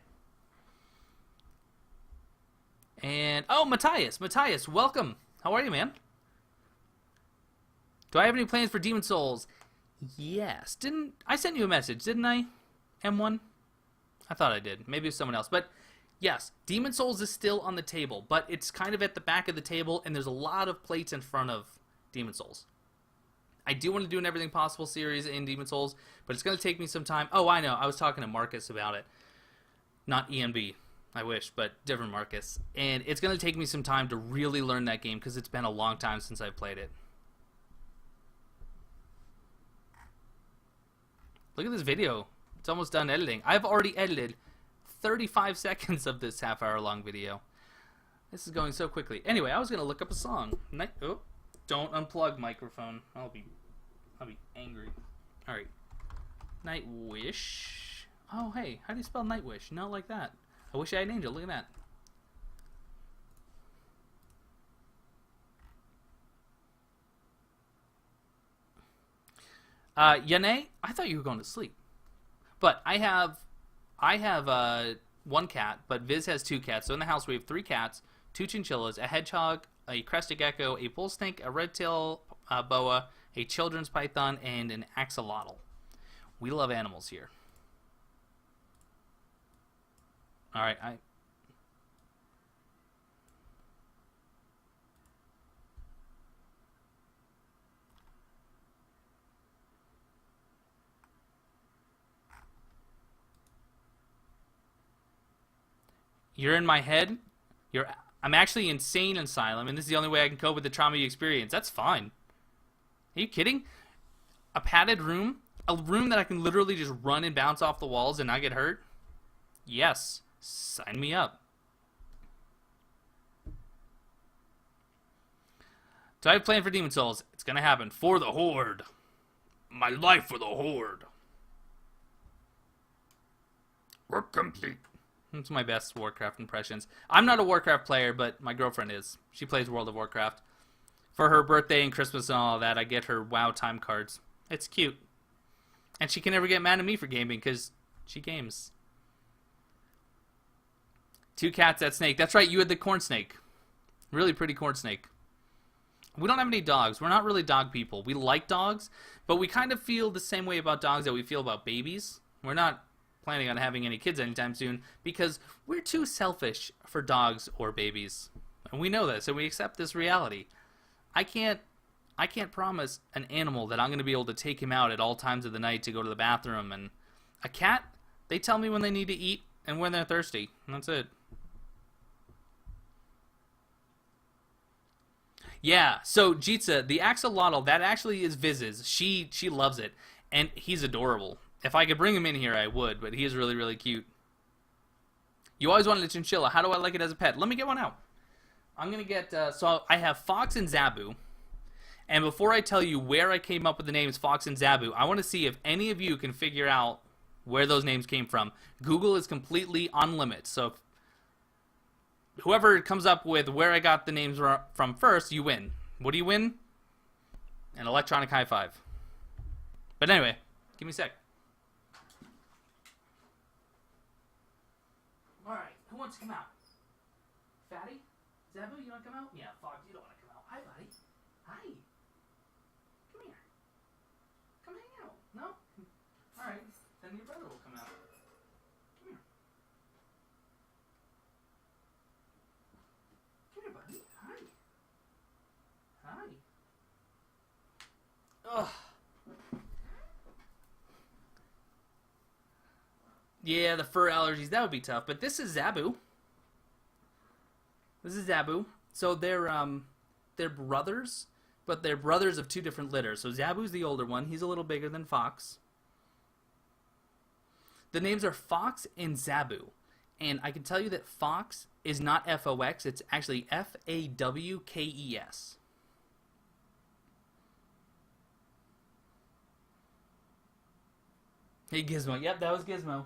And, oh, Matthias. Matthias, welcome. How are you, man? Do I have any plans for Demon Souls? Yes. I sent you a message, didn't I? M1? I thought I did. Maybe it was someone else. But, yes, Demon Souls is still on the table. But it's kind of at the back of the table, and there's a lot of plates in front of Demon Souls. I do want to do an Everything Possible series in Demon Souls, but it's going to take me some time. Oh, I know. I was talking to Marcus about it. Not ENB. I wish, but different Marcus. And it's going to take me some time to really learn that game because it's been a long time since I've played it. Look at this video. It's almost done editing. I've already edited 35 seconds of this half-hour-long video. This is going so quickly. Anyway, I was going to look up a song. Oh, don't unplug microphone. I'll be angry. All right. Nightwish. Oh, hey. How do you spell Nightwish? Not like that. I wish I had an angel. Look at that. Yane, I thought you were going to sleep. But I have one cat, but Viz has two cats. So in the house we have 3 cats, 2 chinchillas, a hedgehog, a crested gecko, a bull snake, a red-tailed boa, a children's python, and an axolotl. We love animals here. All right, You're in my head. I'm actually insane asylum, and this is the only way I can cope with the trauma you experience. That's fine. Are you kidding? A padded room? A room that I can literally just run and bounce off the walls and not get hurt? Yes. Sign me up. Do I have a plan for Demon Souls? It's gonna happen. For the Horde. My life for the Horde. Work complete. That's my best Warcraft impressions. I'm not a Warcraft player, but my girlfriend is. She plays World of Warcraft. For her birthday and Christmas and all that, I get her WoW time cards. It's cute. And she can never get mad at me for gaming, because she games. 2 cats, that snake. That's right, you had the corn snake. Really pretty corn snake. We don't have any dogs. We're not really dog people. We like dogs, but we kind of feel the same way about dogs that we feel about babies. We're not planning on having any kids anytime soon because we're too selfish for dogs or babies. And we know this, and we accept this reality. I can't promise an animal that I'm going to be able to take him out at all times of the night to go to the bathroom. And a cat, they tell me when they need to eat and when they're thirsty. And that's it. Yeah, so Jitsa, the axolotl, that actually is Viz's. She loves it, and he's adorable. If I could bring him in here, I would, but he is really, really cute. You always wanted a chinchilla. How do I like it as a pet? Let me get one out. I'm going to get, so I have Fox and Zabu. And before I tell you where I came up with the names Fox and Zabu, I want to see if any of you can figure out where those names came from. Google is completely on limits, so whoever comes up with where I got the names from first, you win. What do you win? An electronic high five. But anyway, give me a sec. Alright, who wants to come out? Fatty? Zabu, you want to come out? Yeah, Fox, you don't want to come out. Hi, buddy. Hi. Come here. Come hang out. No? Alright, then your brother will come out. Come here. Come here, buddy. Hi. Hi. Ugh. Yeah, the fur allergies, that would be tough. But this is Zabu. This is Zabu. So they're brothers, but they're brothers of two different litters. So Zabu's the older one. He's a little bigger than Fox. The names are Fox and Zabu. And I can tell you that Fox is not F-O-X. It's actually F-A-W-K-E-S. Hey, Gizmo. Yep, that was Gizmo.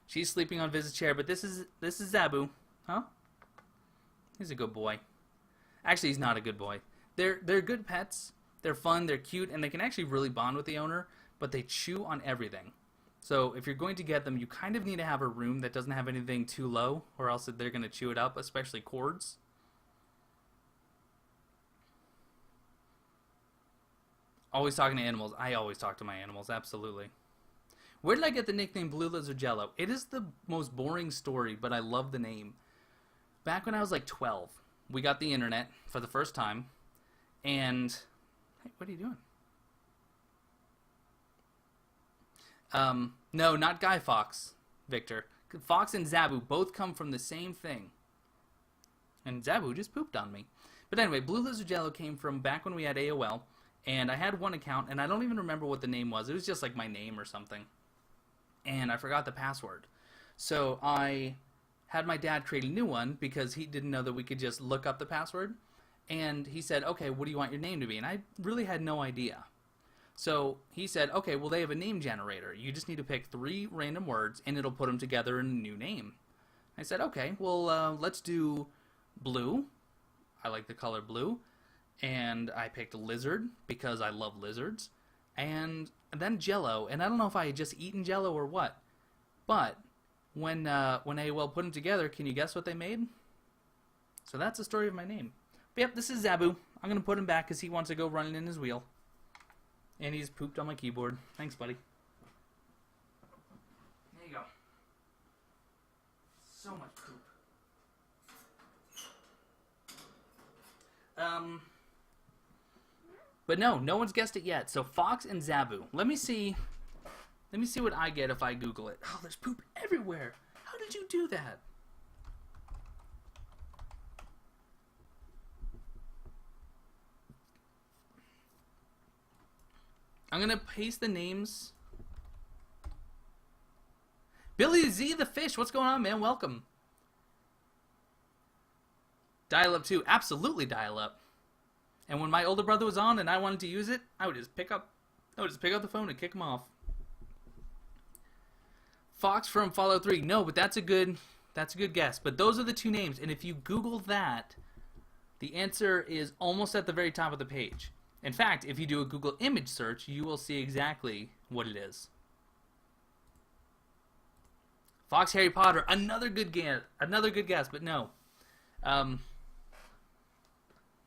She's sleeping on Viz's chair, but this is Zabu. Huh? He's a good boy. Actually, he's not a good boy. They're good pets. They're fun, they're cute, and they can actually really bond with the owner, but they chew on everything. So if you're going to get them, you kind of need to have a room that doesn't have anything too low, or else they're going to chew it up, especially cords. Always talking to animals. I always talk to my animals, absolutely. Where did I get the nickname Blue Lizard Jello? It is the most boring story, but I love the name. Back when I was like 12, we got the internet for the first time, and... Hey, what are you doing? No, not Guy Fawkes, Victor. Fox and Zabu both come from the same thing. And Zabu just pooped on me. But anyway, Blue Lizard Jello came from back when we had AOL, and I had one account, and I don't even remember what the name was. It was just like my name or something. And I forgot the password. So I had my dad create a new one because he didn't know that we could just look up the password. And he said, okay, what do you want your name to be? And I really had no idea. So he said, okay, well, they have a name generator. You just need to pick 3 random words, and it'll put them together in a new name. I said, okay, well, let's do blue. I like the color blue. And I picked lizard because I love lizards. And then Jello. And I don't know if I had just eaten Jello or what. But when AOL put them together, can you guess what they made? So that's the story of my name. But yep, this is Zabu. I'm going to put him back because he wants to go running in his wheel. And he's pooped on my keyboard. Thanks, buddy. There you go. So much poop. But no one's guessed it yet. So Fox and Zabu. Let me see what I get if I Google it. Oh, there's poop everywhere. How did you do that? I'm going to paste the names. Billy Z the Fish, what's going on, man? Welcome. Dial up too. Absolutely dial up. And when my older brother was on and I wanted to use it, I would just pick up the phone and kick him off. Fox from Fallout 3. No, but that's a good guess. But those are the 2 names, and if you Google that, the answer is almost at the very top of the page. In fact, if you do a Google image search, you will see exactly what it is. Fox Harry Potter, another good guess, but no.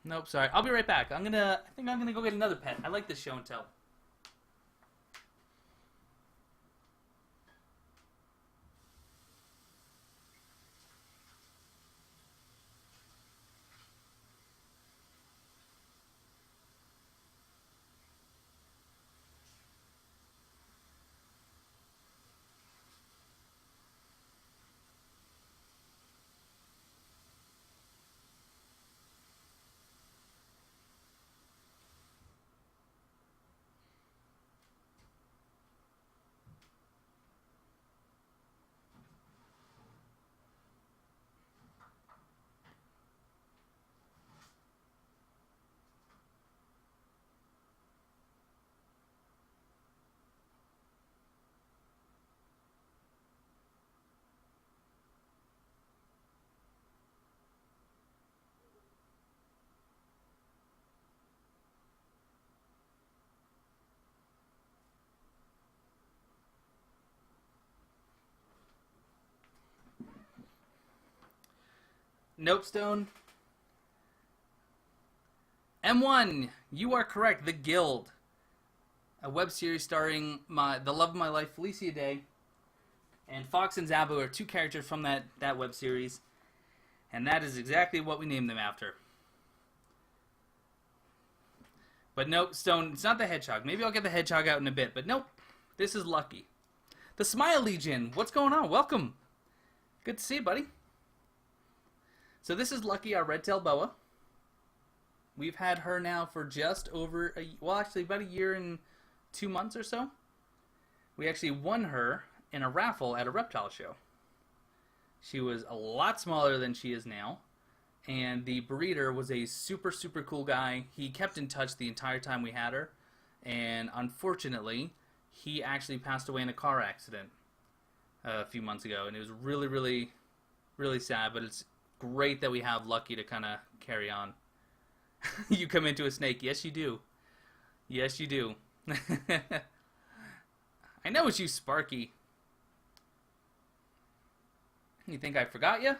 Nope, sorry. I'll be right back. I think I'm gonna go get another pet. I like this show and tell. Nope, Stone. M1, you are correct. The Guild. A web series starring the love of my life, Felicia Day. And Fox and Zabu are 2 characters from that web series. And that is exactly what we named them after. But nope, Stone, it's not the hedgehog. Maybe I'll get the hedgehog out in a bit, but nope. This is Lucky. The Smile Legion, what's going on? Welcome. Good to see you, buddy. So this is Lucky, our red-tailed boa. We've had her now for just over, actually about a year and 2 months or so. We actually won her in a raffle at a reptile show. She was a lot smaller than she is now. And the breeder was a super, super cool guy. He kept in touch the entire time we had her. And unfortunately, he actually passed away in a car accident a few months ago. And it was really, really, really sad. But it's great that we have Lucky to kind of carry on. You come into a snake. Yes, you do. Yes, you do. I know it's you, Sparky. You think I forgot you?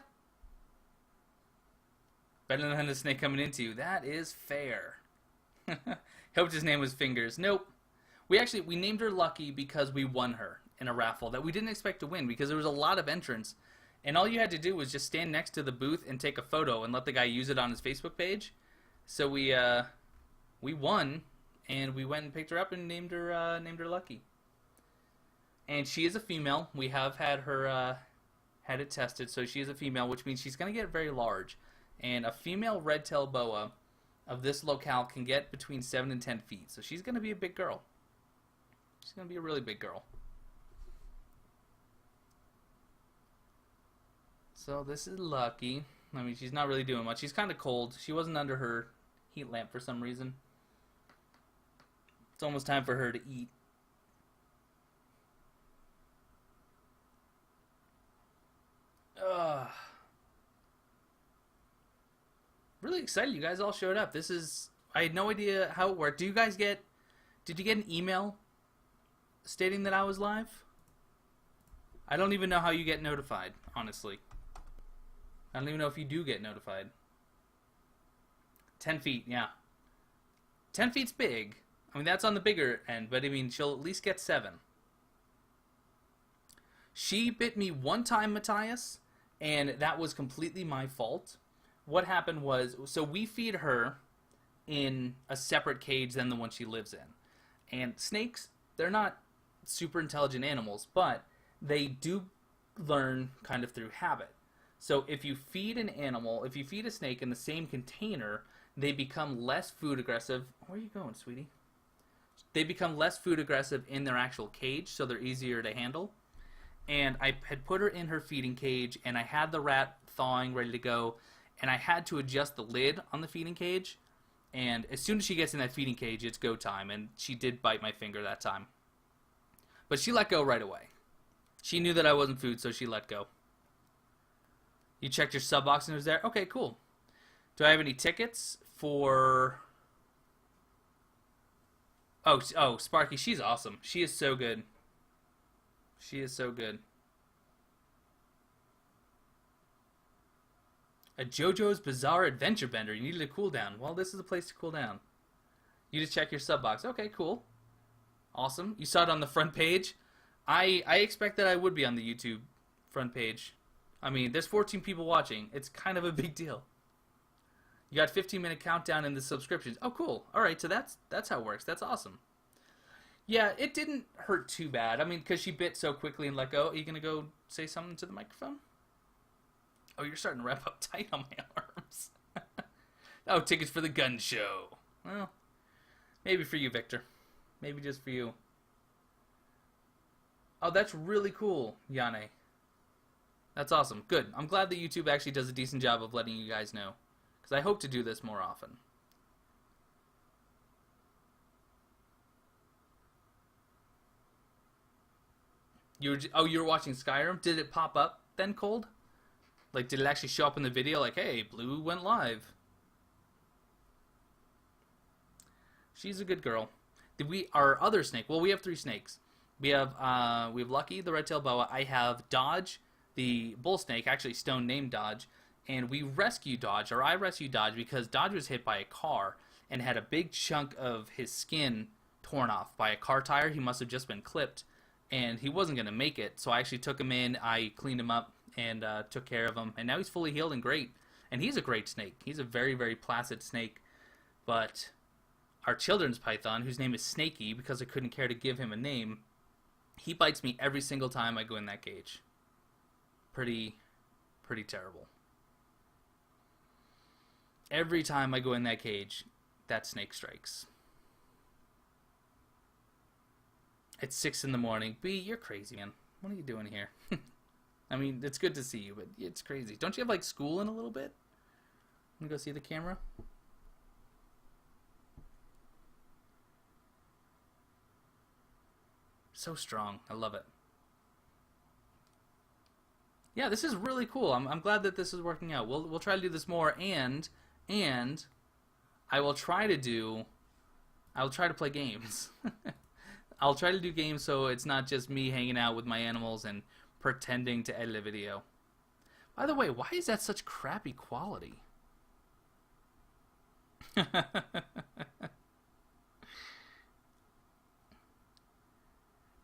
Better than a snake coming into you. That is fair. Hoped his name was Fingers. Nope. We named her Lucky because we won her in a raffle that we didn't expect to win because there was a lot of entrants. And all you had to do was just stand next to the booth and take a photo and let the guy use it on his Facebook page. So we won, and we went and picked her up and named her Lucky. And she is a female. We have had her had it tested, so she is a female, which means she's going to get very large. And a female red-tailed boa of this locale can get between 7 and 10 feet. So she's going to be a big girl. She's going to be a really big girl. So this is Lucky. I mean, she's not really doing much. She's kind of cold. She wasn't under her heat lamp for some reason. It's almost time for her to eat. Really excited you guys all showed up. I had no idea how it worked. Did you get an email stating that I was live? I don't even know how you get notified, honestly. I don't even know if you do get notified. 10 feet, yeah. 10 feet's big. I mean, that's on the bigger end, but I mean, she'll at least get 7. She bit me one time, Matthias, and that was completely my fault. What happened was, so we feed her in a separate cage than the one she lives in. And snakes, they're not super intelligent animals, but they do learn kind of through habit. So if you feed a snake in the same container, they become less food aggressive. Where are you going, sweetie? They become less food aggressive in their actual cage, so they're easier to handle. And I had put her in her feeding cage, and I had the rat thawing, ready to go, and I had to adjust the lid on the feeding cage. And as soon as she gets in that feeding cage, it's go time, and she did bite my finger that time. But she let go right away. She knew that I wasn't food, so she let go. You checked your sub box and it was there? Okay, cool. Do I have any tickets for... Oh, Sparky, she's awesome. She is so good. She is so good. A JoJo's Bizarre Adventure Bender. You needed a cooldown. Well, this is a place to cool down. You just check your sub box. Okay, cool. Awesome. You saw it on the front page. I expect that I would be on the YouTube front page. I mean, there's 14 people watching. It's kind of a big deal. You got 15-minute countdown in the subscriptions. Oh, cool. All right, so that's how it works. That's awesome. Yeah, it didn't hurt too bad. I mean, because she bit so quickly and let go. Are you going to go say something to the microphone? Oh, you're starting to wrap up tight on my arms. Oh, tickets for the gun show. Well, maybe for you, Victor. Maybe just for you. Oh, that's really cool, Yane. That's awesome. Good. I'm glad that YouTube actually does a decent job of letting you guys know. Because I hope to do this more often. You were watching Skyrim? Did it pop up then, Cold? Like, did it actually show up in the video? Like, hey, Blue went live. She's a good girl. Our other snake. Well, we have 3 snakes. We have Lucky, the red-tailed boa. I have Dodge, the bull snake. Actually, Stone named Dodge. And we rescued Dodge, or I rescued Dodge, because Dodge was hit by a car and had a big chunk of his skin torn off by a car tire. He must have just been clipped, and he wasn't going to make it. So I actually took him in, I cleaned him up, and took care of him. And now he's fully healed and great. And he's a great snake. He's a very, very placid snake. But our children's python, whose name is Snaky because I couldn't care to give him a name, he bites me every single time I go in that cage. Pretty terrible. Every time I go in that cage, that snake strikes. It's 6 in the morning. B, you're crazy, man. What are you doing here? I mean, it's good to see you, but it's crazy. Don't you have, like, school in a little bit? I'm gonna go see the camera. So strong. I love it. Yeah, this is really cool. I'm glad that this is working out. We'll try to do this more, and I'll try to play games. I'll try to do games so it's not just me hanging out with my animals and pretending to edit a video. By the way, why is that such crappy quality?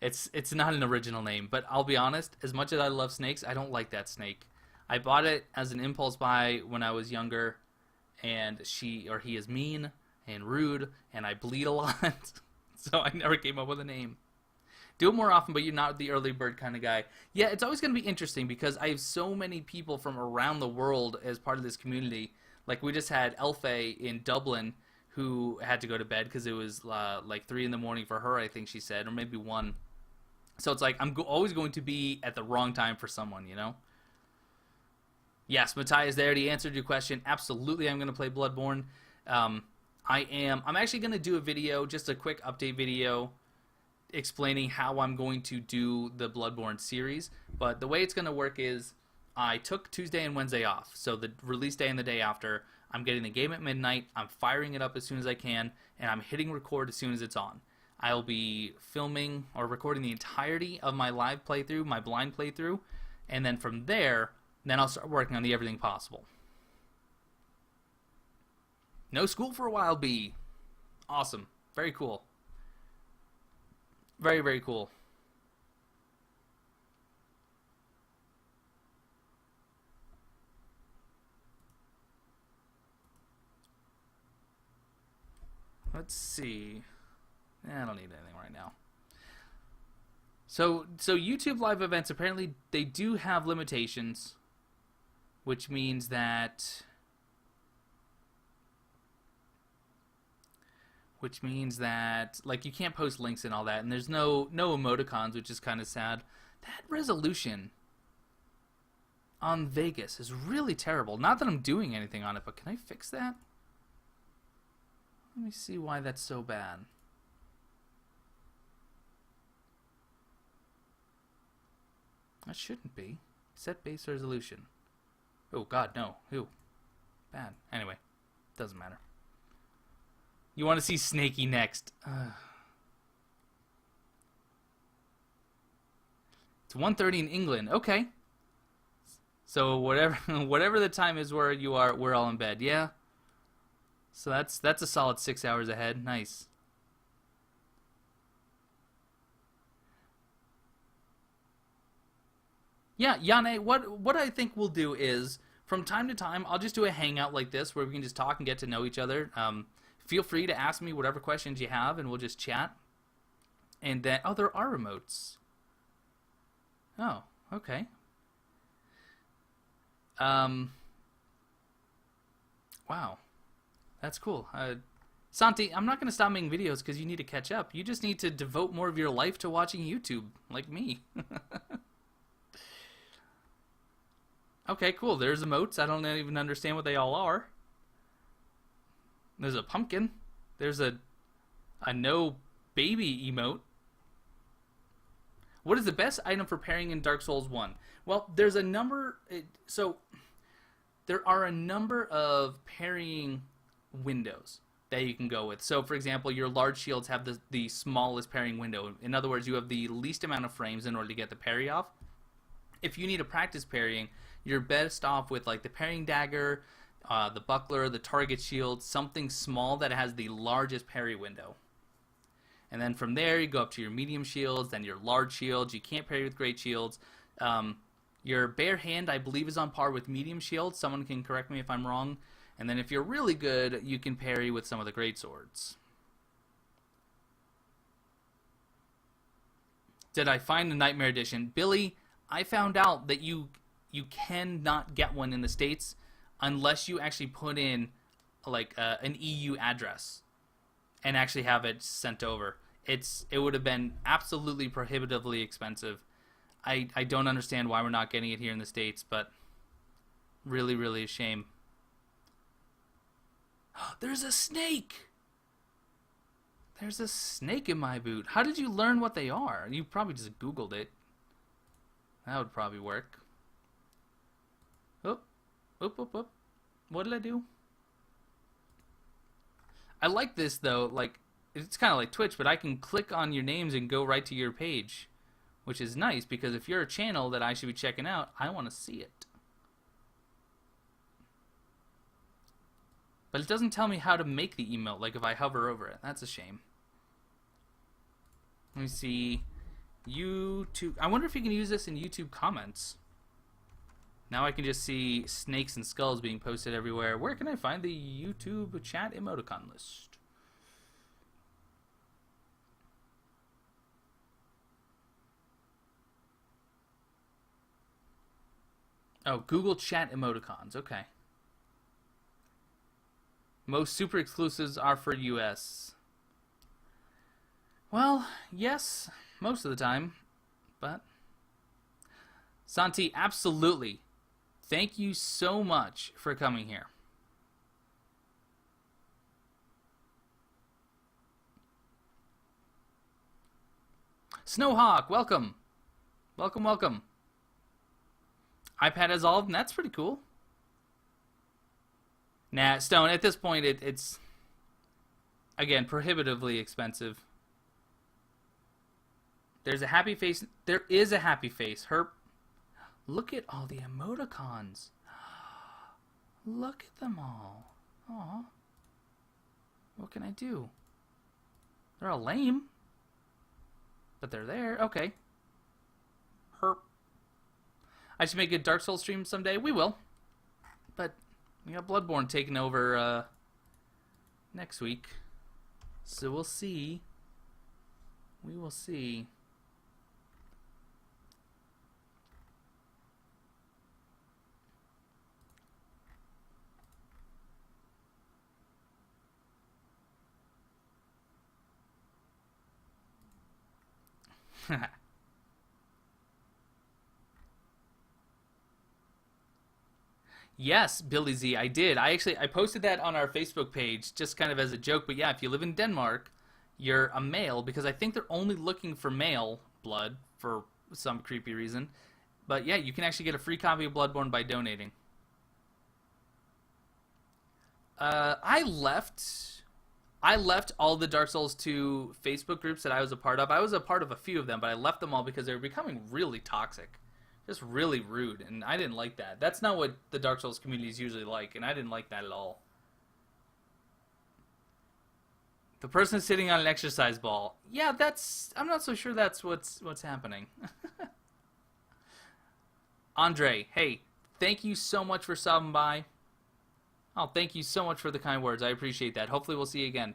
It's not an original name, but I'll be honest, as much as I love snakes, I don't like that snake. I bought it as an impulse buy when I was younger, and he is mean and rude, and I bleed a lot, so I never came up with a name. Do it more often, but you're not the early bird kind of guy. Yeah, it's always going to be interesting because I have so many people from around the world as part of this community. Like, we just had Elfe in Dublin who had to go to bed because it was like 3 in the morning for her, I think she said, or maybe 1. So it's like I'm always going to be at the wrong time for someone, you know? Yes, Matthias, they already answered your question. Absolutely, I'm going to play Bloodborne. I'm actually going to do a video, just a quick update video, explaining how I'm going to do the Bloodborne series. But the way it's going to work is I took Tuesday and Wednesday off. So the release day and the day after, I'm getting the game at midnight, I'm firing it up as soon as I can, and I'm hitting record as soon as it's on. I'll be filming or recording the entirety of my live playthrough, my blind playthrough, and then from there, then I'll start working on the Everything Possible. No school for a while, B. Awesome. Very cool. Very, very cool. Let's see. I don't need anything right now. So YouTube live events, apparently they do have limitations, which means that like you can't post links and all that, and there's no emoticons, which is kind of sad. That resolution on Vegas is really terrible. Not that I'm doing anything on it, but can I fix that? Let me see why that's so bad. That shouldn't be. Set base resolution. Oh god, no. Ew. Bad. Anyway, doesn't matter. You want to see Snaky next. It's 1:30 in England. Okay. So whatever the time is where you are, we're all in bed. Yeah. So that's a solid 6 hours ahead. Nice. Yeah, Yane, what I think we'll do is, from time to time, I'll just do a hangout like this where we can just talk and get to know each other. Feel free to ask me whatever questions you have, and we'll just chat. And then, oh, there are remotes. Oh, okay. Wow. That's cool. Santi, I'm not going to stop making videos because you need to catch up. You just need to devote more of your life to watching YouTube, like me. Okay, cool. There's emotes. I don't even understand what they all are. There's a pumpkin. There's a no baby emote. What is the best item for pairing in Dark Souls 1? Well, there's a number... So, there are a number of parrying windows that you can go with. So, for example, your large shields have the smallest parrying window. In other words, you have the least amount of frames in order to get the parry off. If you need to practice parrying, you're best off with like the parrying dagger, the buckler, the target shield, something small that has the largest parry window. And then from there, you go up to your medium shields, then your large shields. You can't parry with great shields. Your bare hand, I believe, is on par with medium shields. Someone can correct me if I'm wrong. And then if you're really good, you can parry with some of the great swords. Did I find the Nightmare Edition? Billy, I found out that you cannot get one in the States unless you actually put in like an EU address and actually have it sent over. It would have been absolutely prohibitively expensive. I don't understand why we're not getting it here in the States, but really, really a shame. There's a snake! There's a snake in my boot. How did you learn what they are? You probably just Googled it. That would probably work. Oop. Oop, oop, oop. What did I do? I like this, though. Like, it's kind of like Twitch, but I can click on your names and go right to your page, which is nice, because if you're a channel that I should be checking out, I want to see it. But it doesn't tell me how to make the emote, like if I hover over it. That's a shame. Let me see. YouTube. I wonder if you can use this in YouTube comments. Now I can just see snakes and skulls being posted everywhere. Where can I find the YouTube chat emoticon list? Oh, Google chat emoticons. Okay. Most super exclusives are for US. Well, yes, most of the time, but Santi, absolutely. Thank you so much for coming here. Snowhawk, welcome. Welcome, welcome. iPad has all of them. That's pretty cool. Nah, Stone, at this point, it's, again, prohibitively expensive. There's a happy face. There is a happy face. Herp. Look at all the emoticons. Look at them all. Aw. What can I do? They're all lame. But they're there. Okay. Herp. I should make a Dark Souls stream someday. We will. But we got Bloodborne taking over next week. So we'll see. We will see. Yes, Billy Z, I did. I posted that on our Facebook page just kind of as a joke, but yeah, if you live in Denmark, you're a male, because I think they're only looking for male blood for some creepy reason. But yeah, you can actually get a free copy of Bloodborne by donating. I left all the Dark Souls 2 Facebook groups that I was a part of. I was a part of a few of them, but I left them all because they were becoming really toxic. Just really rude, and I didn't like that. That's not what the Dark Souls community is usually like, and I didn't like that at all. The person sitting on an exercise ball. Yeah, I'm not so sure that's what's happening. Andre, hey, thank you so much for stopping by. Oh, thank you so much for the kind words. I appreciate that. Hopefully we'll see you again.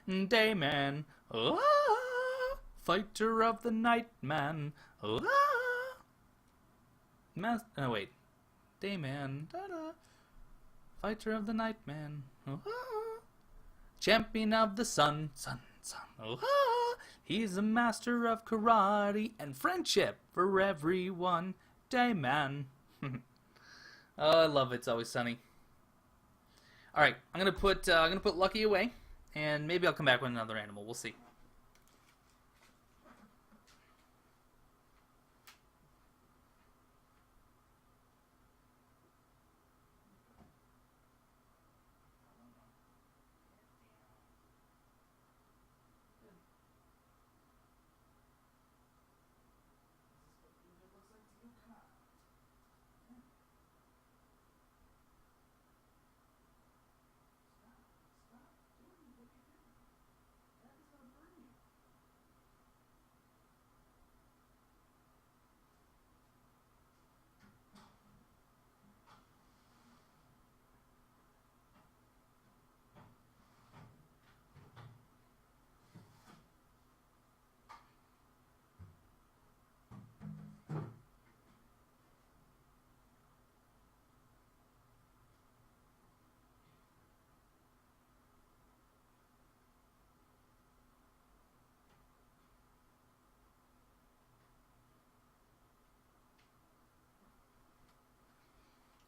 Dayman. Ah, fighter of the night, man. Ah. Oh, wait. Dayman. Da-da. Fighter of the night, man. Ah. Champion of the sun. Sun. Ah. He's a master of karate and friendship for everyone. Dayman. Oh, I love It's Always Sunny. All right, I'm gonna put Lucky away, and maybe I'll come back with another animal. We'll see.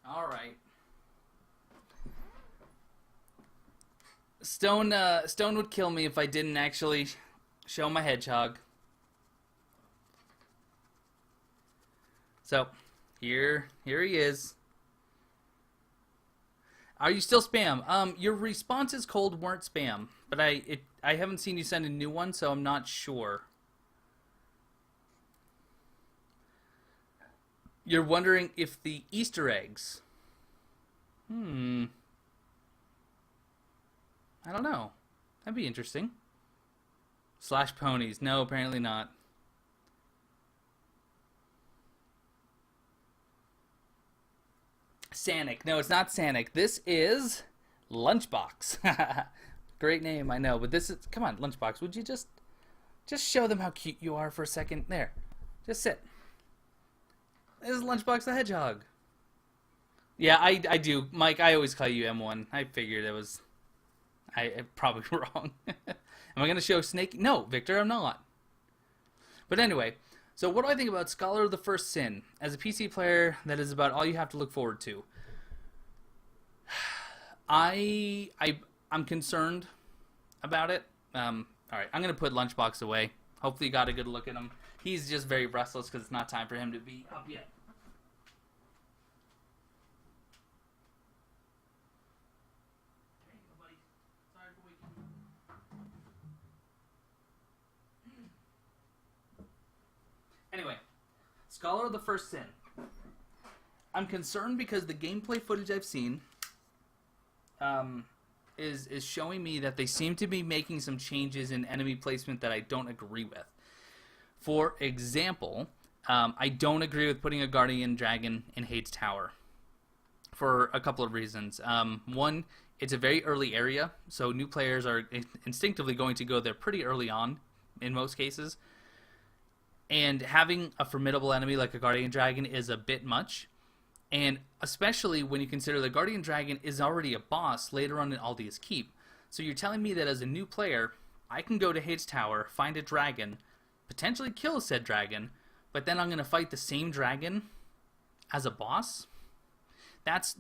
All right. Stone would kill me if I didn't actually show my hedgehog. So, here he is. Are you still spam? Your responses cold weren't spam, but I haven't seen you send a new one, so I'm not sure. You're wondering if the Easter eggs. I don't know. That'd be interesting. Slash ponies. No, apparently not. Sanic. No, it's not Sanic. This is Lunchbox. Great name, I know, but this is... Come on, Lunchbox, would you just show them how cute you are for a second? There. Just sit. This is Lunchbox the Hedgehog. Yeah, I do. Mike, I always call you M1. I figured it was... I'm probably wrong. Am I going to show Snake? No, Victor, I'm not. But anyway, so what do I think about Scholar of the First Sin? As a PC player, that is about all you have to look forward to. I'm concerned about it. All right, I'm going to put Lunchbox away. Hopefully you got a good look at him. He's just very restless because it's not time for him to be up yet. Anyway, Scholar of the First Sin. I'm concerned because the gameplay footage I've seen is showing me that they seem to be making some changes in enemy placement that I don't agree with. For example, I don't agree with putting a Guardian Dragon in Hades Tower for a couple of reasons. One, it's a very early area, so new players are instinctively going to go there pretty early on in most cases. And having a formidable enemy like a Guardian Dragon is a bit much. And especially when you consider the Guardian Dragon is already a boss later on in Aldia's Keep. So you're telling me that as a new player, I can go to Hades Tower, find a dragon, potentially kill said dragon, but then I'm going to fight the same dragon as a boss? That's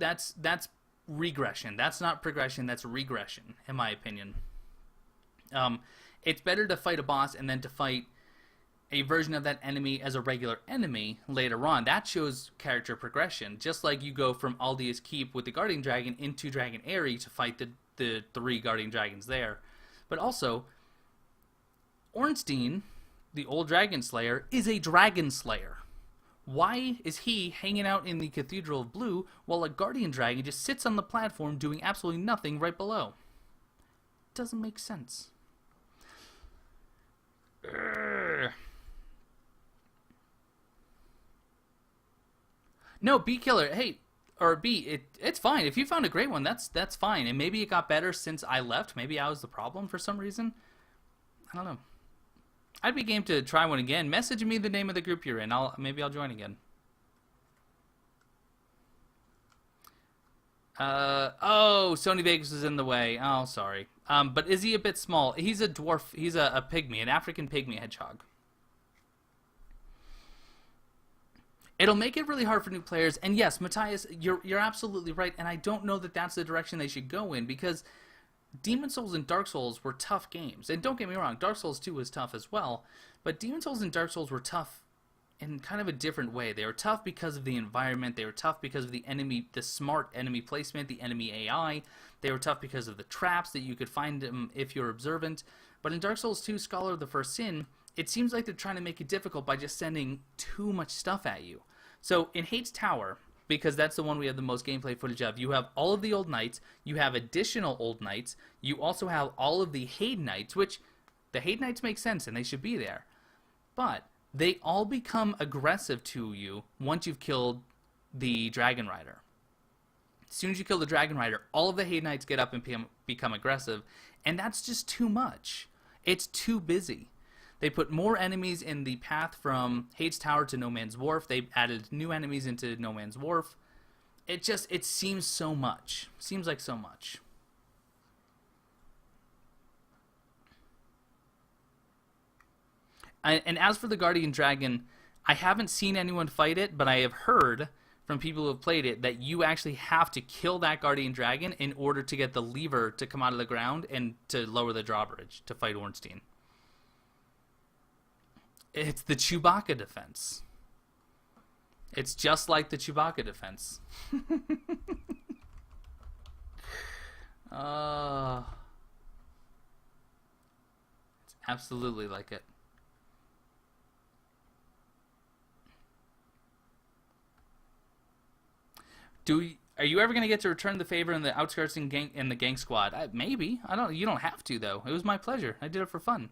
regression. That's not progression, that's regression, in my opinion. It's better to fight a boss and then to fight a version of that enemy as a regular enemy later on. That shows character progression. Just like you go from Aldia's Keep with the Guardian Dragon into Dragon Aerie to fight the 3 Guardian Dragons there. But also, Ornstein, the old Dragon Slayer, is a Dragon Slayer. Why is he hanging out in the Cathedral of Blue while a Guardian Dragon just sits on the platform doing absolutely nothing right below? Doesn't make sense. No, B Killer, hey, or B, it's fine. If you found a great one, that's fine. And maybe it got better since I left. Maybe I was the problem for some reason. I don't know. I'd be game to try one again. Message me the name of the group you're in. Maybe I'll join again. Oh, Sony Vegas is in the way. Oh, sorry. But is he a bit small? He's a dwarf. He's a pygmy, an African pygmy hedgehog. It'll make it really hard for new players. And yes, Matthias, you're absolutely right. And I don't know that that's the direction they should go in, because Demon Souls and Dark Souls were tough games. And don't get me wrong, Dark Souls 2 was tough as well. But Demon Souls and Dark Souls were tough in kind of a different way. They were tough because of the environment. They were tough because of the enemy, the smart enemy placement, the enemy AI. They were tough because of the traps that you could find them if you're observant. But in Dark Souls 2, Scholar of the First Sin, it seems like they're trying to make it difficult by just sending too much stuff at you. So in Hades Tower, because that's the one we have the most gameplay footage of, you have all of the old knights, you have additional old knights, you also have all of the Hade knights, which the Hade knights make sense and they should be there. But they all become aggressive to you once you've killed the Dragon Rider. As soon as you kill the Dragon Rider, all of the Hade knights get up and become aggressive, and that's just too much. It's too busy. They put more enemies in the path from Hades Tower to No Man's Wharf. They added new enemies into No Man's Wharf. It seems so much. Seems like so much. And as for the Guardian Dragon, I haven't seen anyone fight it, but I have heard from people who have played it that you actually have to kill that Guardian Dragon in order to get the lever to come out of the ground and to lower the drawbridge to fight Ornstein. It's the Chewbacca defense. It's just like the Chewbacca defense. It's absolutely like it. Are you ever going to get to return the favor in the outskirts in the gang squad? Maybe. I don't. You don't have to though. It was my pleasure. I did it for fun.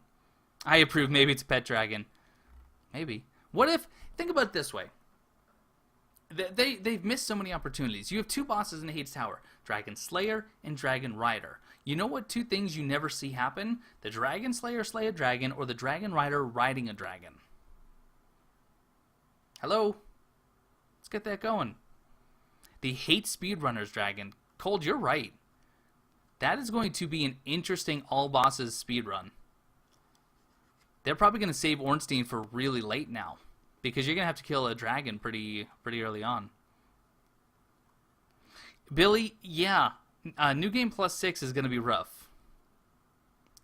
I approve. Maybe it's a pet dragon. Maybe. What if? Think about it this way. They've missed so many opportunities. You have two bosses in Hades Tower: Dragon Slayer and Dragon Rider. You know what? Two things you never see happen: the Dragon Slayer slay a dragon, or the Dragon Rider riding a dragon. Hello. Let's get that going. The Hate Speedrunners Dragon. Cold, you're right. That is going to be an interesting all bosses speedrun. They're probably going to save Ornstein for really late now, because you're going to have to kill a dragon pretty early on. Billy, yeah. New Game Plus 6 is going to be rough.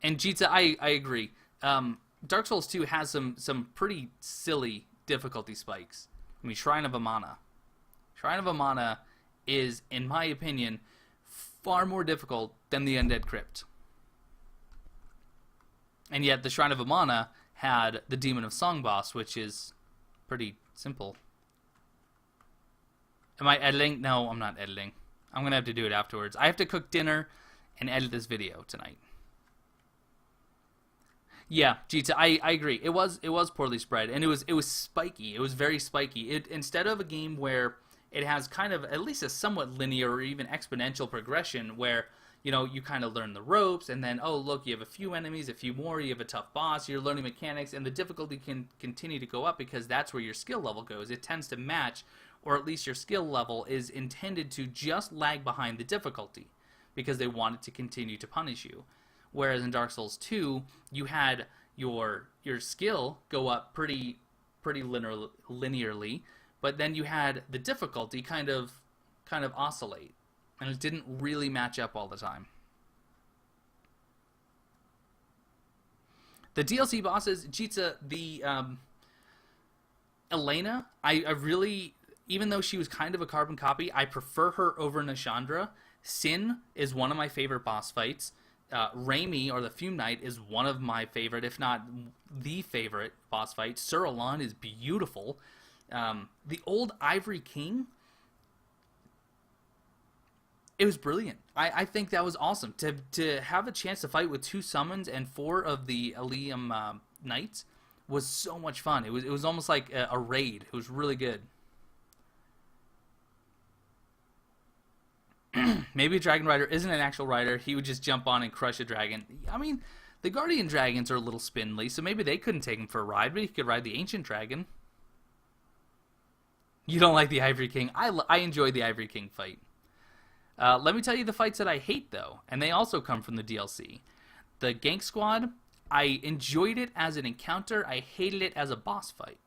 And Jitsa, I agree. Dark Souls 2 has some pretty silly difficulty spikes. I mean, Shrine of Amana. Shrine of Amana is, in my opinion, far more difficult than the Undead Crypt. And yet the Shrine of Amana had the Demon of Song boss, which is pretty simple. Am I editing? No, I'm not editing. I'm going to have to do it afterwards. I have to cook dinner and edit this video tonight. Yeah, Jita, I agree. It was poorly spread, and it was spiky. It was very spiky. Instead of a game where it has kind of at least a somewhat linear or even exponential progression where, you know, you kind of learn the ropes, and then, oh, look, you have a few enemies, a few more, you have a tough boss, you're learning mechanics, and the difficulty can continue to go up because that's where your skill level goes. It tends to match, or at least your skill level is intended to just lag behind the difficulty because they want it to continue to punish you. Whereas in Dark Souls 2, you had your skill go up pretty linearly, but then you had the difficulty kind of oscillate, and it didn't really match up all the time. The DLC bosses, Jitsa, the Elena, I really, even though she was kind of a carbon copy, I prefer her over Nashandra. Sin is one of my favorite boss fights. Raimi, or the Fume Knight, is one of my favorite, if not the favorite boss fight. Sir Alan is beautiful. The old Ivory King, it was brilliant. I think that was awesome. To have a chance to fight with 2 summons and 4 of the Ilium Knights was so much fun. It was almost like a raid. It was really good. Maybe Dragon Rider isn't an actual rider. He would just jump on and crush a dragon. I mean, the Guardian Dragons are a little spindly, so maybe they couldn't take him for a ride, but he could ride the Ancient Dragon. You don't like the Ivory King? I enjoy the Ivory King fight. Let me tell you the fights that I hate, though, and they also come from the DLC. The Gank Squad, I enjoyed it as an encounter. I hated it as a boss fight.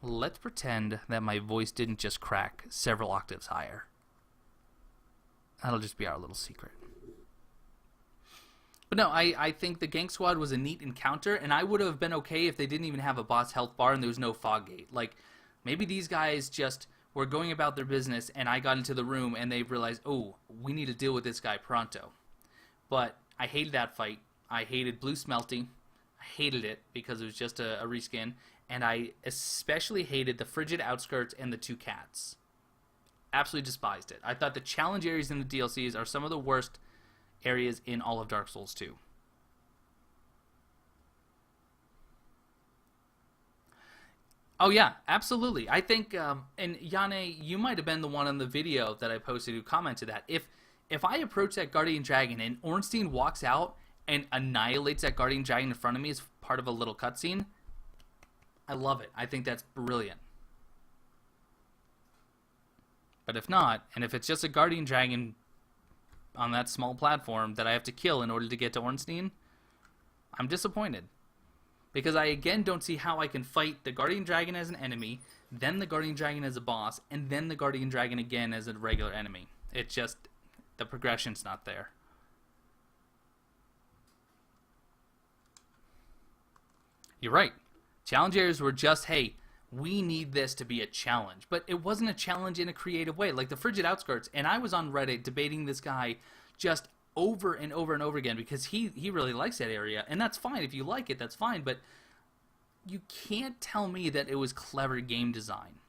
Let's pretend that my voice didn't just crack several octaves higher. That'll just be our little secret. But no, I think the Gank Squad was a neat encounter, and I would have been okay if they didn't even have a boss health bar and there was no fog gate. Like, maybe these guys just were going about their business, and I got into the room, and they realized, oh, we need to deal with this guy pronto. But I hated that fight. I hated Blue Smelting. I hated it because it was just a reskin. And I especially hated the Frigid Outskirts and the 2 cats. Absolutely despised it. I thought the challenge areas in the DLCs are some of the worst areas in all of Dark Souls 2. Oh yeah, absolutely. I think, and Yane, you might have been the one on the video that I posted who commented that. If I approach that Guardian Dragon and Ornstein walks out and annihilates that Guardian Dragon in front of me as part of a little cutscene, I love it. I think that's brilliant. But if not, and if it's just a Guardian Dragon on that small platform that I have to kill in order to get to Ornstein, I'm disappointed. Because I again don't see how I can fight the Guardian Dragon as an enemy, then the Guardian Dragon as a boss, and then the Guardian Dragon again as a regular enemy. It just, the progression's not there. You're right. Challenge areas were just, hey, we need this to be a challenge. But it wasn't a challenge in a creative way. Like the Frigid Outskirts, and I was on Reddit debating this guy just over and over and over again because he really likes that area. And that's fine. If you like it, that's fine. But you can't tell me that it was clever game design.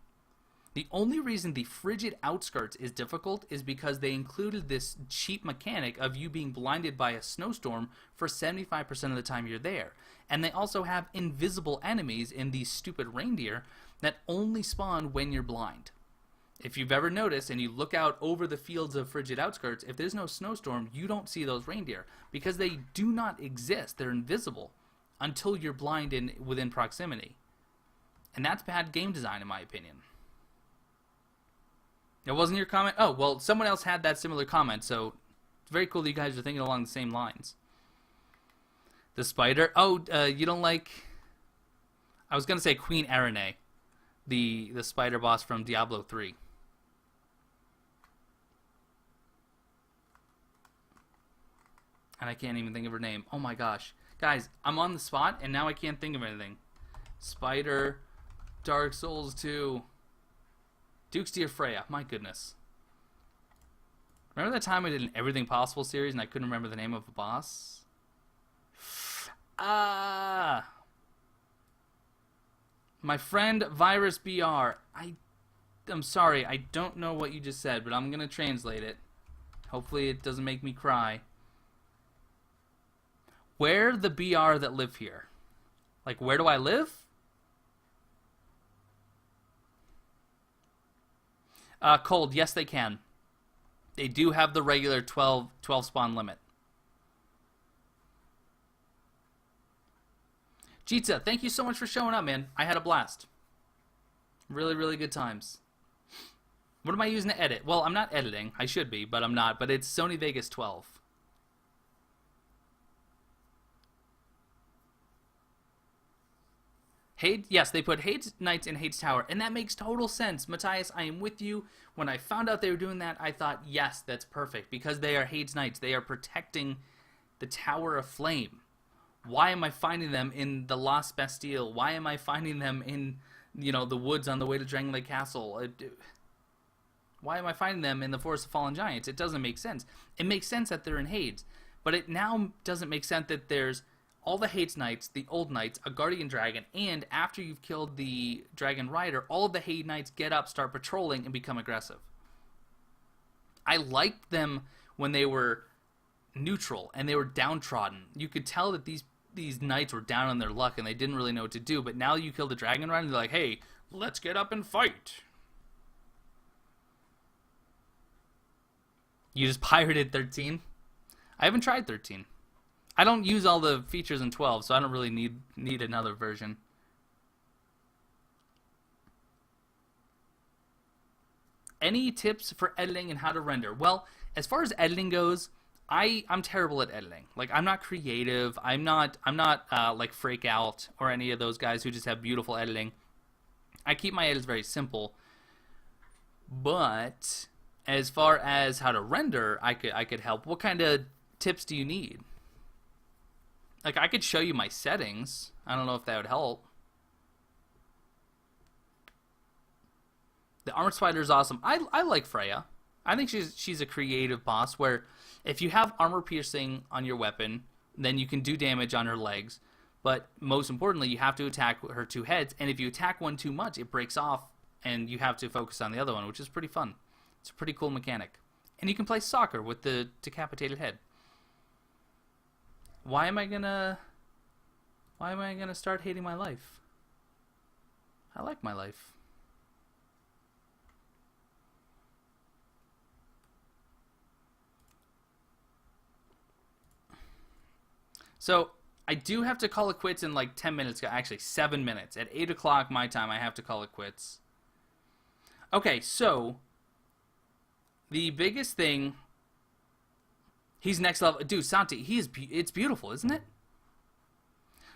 The only reason the Frigid Outskirts is difficult is because they included this cheap mechanic of you being blinded by a snowstorm for 75% of the time you're there. And they also have invisible enemies in these stupid reindeer that only spawn when you're blind. If you've ever noticed and you look out over the fields of Frigid Outskirts, if there's no snowstorm, you don't see those reindeer because they do not exist. They're invisible until you're blind and within proximity. And that's bad game design in my opinion. It wasn't your comment? Oh, well, someone else had that similar comment, so it's very cool that you guys are thinking along the same lines. The spider? Oh, you don't like... I was going to say Queen Arene, the spider boss from Diablo 3. And I can't even think of her name. Oh my gosh. Guys, I'm on the spot, and now I can't think of anything. Spider, Dark Souls 2... Duke's Dear Freya, my goodness. Remember that time I did an Everything Possible series and I couldn't remember the name of a boss? My friend Virus BR, I'm sorry, I don't know what you just said, but I'm going to translate it. Hopefully it doesn't make me cry. Where the BR that live here? Like, where do I live? Cold, yes they can. They do have the regular 12 spawn limit. Jitsa, thank you so much for showing up, man. I had a blast. Really, really good times. What am I using to edit? Well, I'm not editing. I should be, but I'm not. But it's Sony Vegas 12. Yes, they put Hades Knights in Hades Tower, and that makes total sense. Matthias, I am with you. When I found out they were doing that, I thought, yes, that's perfect, because they are Hades Knights. They are protecting the Tower of Flame. Why am I finding them in the Lost Bastille? Why am I finding them in, the woods on the way to Dragon Lake Castle? Why am I finding them in the Forest of Fallen Giants? It doesn't make sense. It makes sense that they're in Hades, but it now doesn't make sense that there's all the Hades Knights, the old Knights, a Guardian Dragon, and after you've killed the Dragon Rider, all of the Hades Knights get up, start patrolling, and become aggressive. I liked them when they were neutral and they were downtrodden. You could tell that these Knights were down on their luck and they didn't really know what to do, but now you kill the Dragon Rider and they're like, hey, let's get up and fight. You just pirated 13? I haven't tried 13. I don't use all the features in 12, so I don't really need another version. Any tips for editing and how to render? Well, as far as editing goes, I'm terrible at editing. Like, I'm not creative. I'm not like Freak Out or any of those guys who just have beautiful editing. I keep my edits very simple. But as far as how to render, I could help. What kind of tips do you need? Like, I could show you my settings. I don't know if that would help. The Armored Spider is awesome. I like Freya. I think she's a creative boss where if you have armor piercing on your weapon, then you can do damage on her legs. But most importantly, you have to attack her two heads. And if you attack one too much, it breaks off and you have to focus on the other one, which is pretty fun. It's a pretty cool mechanic. And you can play soccer with the decapitated head. Why am I gonna start hating my life? I like my life. So I do have to call it quits in like 10 minutes. Actually, 7 minutes. At 8 o'clock my time, I have to call it quits. Okay, so the biggest thing. He's next level. Dude, Santi, it's beautiful, isn't it?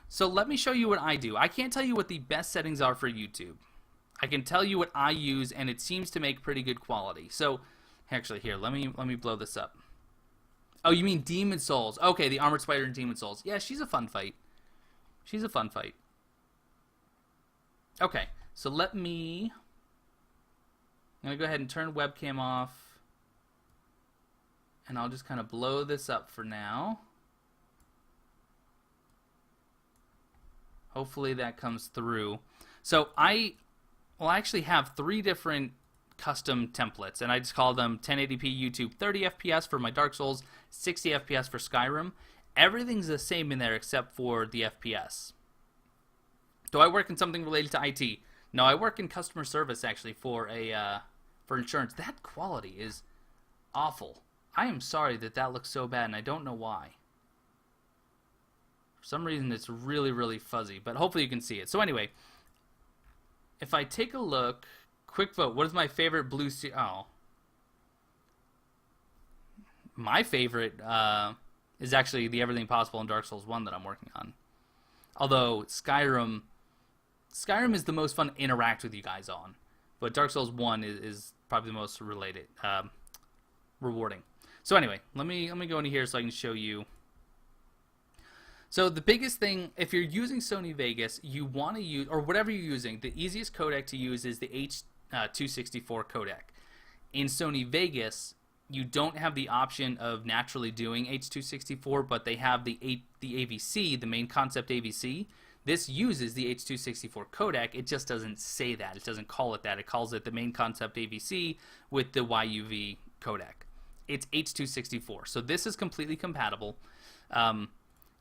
So let me show you what I do. I can't tell you what the best settings are for YouTube. I can tell you what I use, and it seems to make pretty good quality. So, actually, here, let me blow this up. Oh, you mean Demon Souls? Okay, the Armored Spider in Demon Souls. Yeah, she's a fun fight. She's a fun fight. Okay, so let me... I'm going to go ahead and turn webcam off. And I'll just kind of blow this up for now. Hopefully that comes through. So I will actually have 3 different custom templates, and I just call them 1080p YouTube 30 FPS for my Dark Souls, 60 FPS for Skyrim. Everything's the same in there except for the FPS. Do I work in something related to IT? No, I work in customer service actually for insurance. That quality is awful. I am sorry that looks so bad, and I don't know why. For some reason, it's really, really fuzzy, but hopefully you can see it. So anyway, if I take a look, quick vote, what is my favorite blue Oh. My favorite is actually the Everything Possible in Dark Souls 1 that I'm working on. Although Skyrim is the most fun to interact with you guys on. But Dark Souls 1 is probably the most rewarding. So anyway, let me go into here so I can show you. So the biggest thing, if you're using Sony Vegas, you want to use, or whatever you're using, the easiest codec to use is the H.264 codec. In Sony Vegas, you don't have the option of naturally doing H.264, but they have the AVC, the main concept AVC. This uses the H.264 codec. It just doesn't say that. It doesn't call it that. It calls it the main concept AVC with the YUV codec. It's H.264. So this is completely compatible.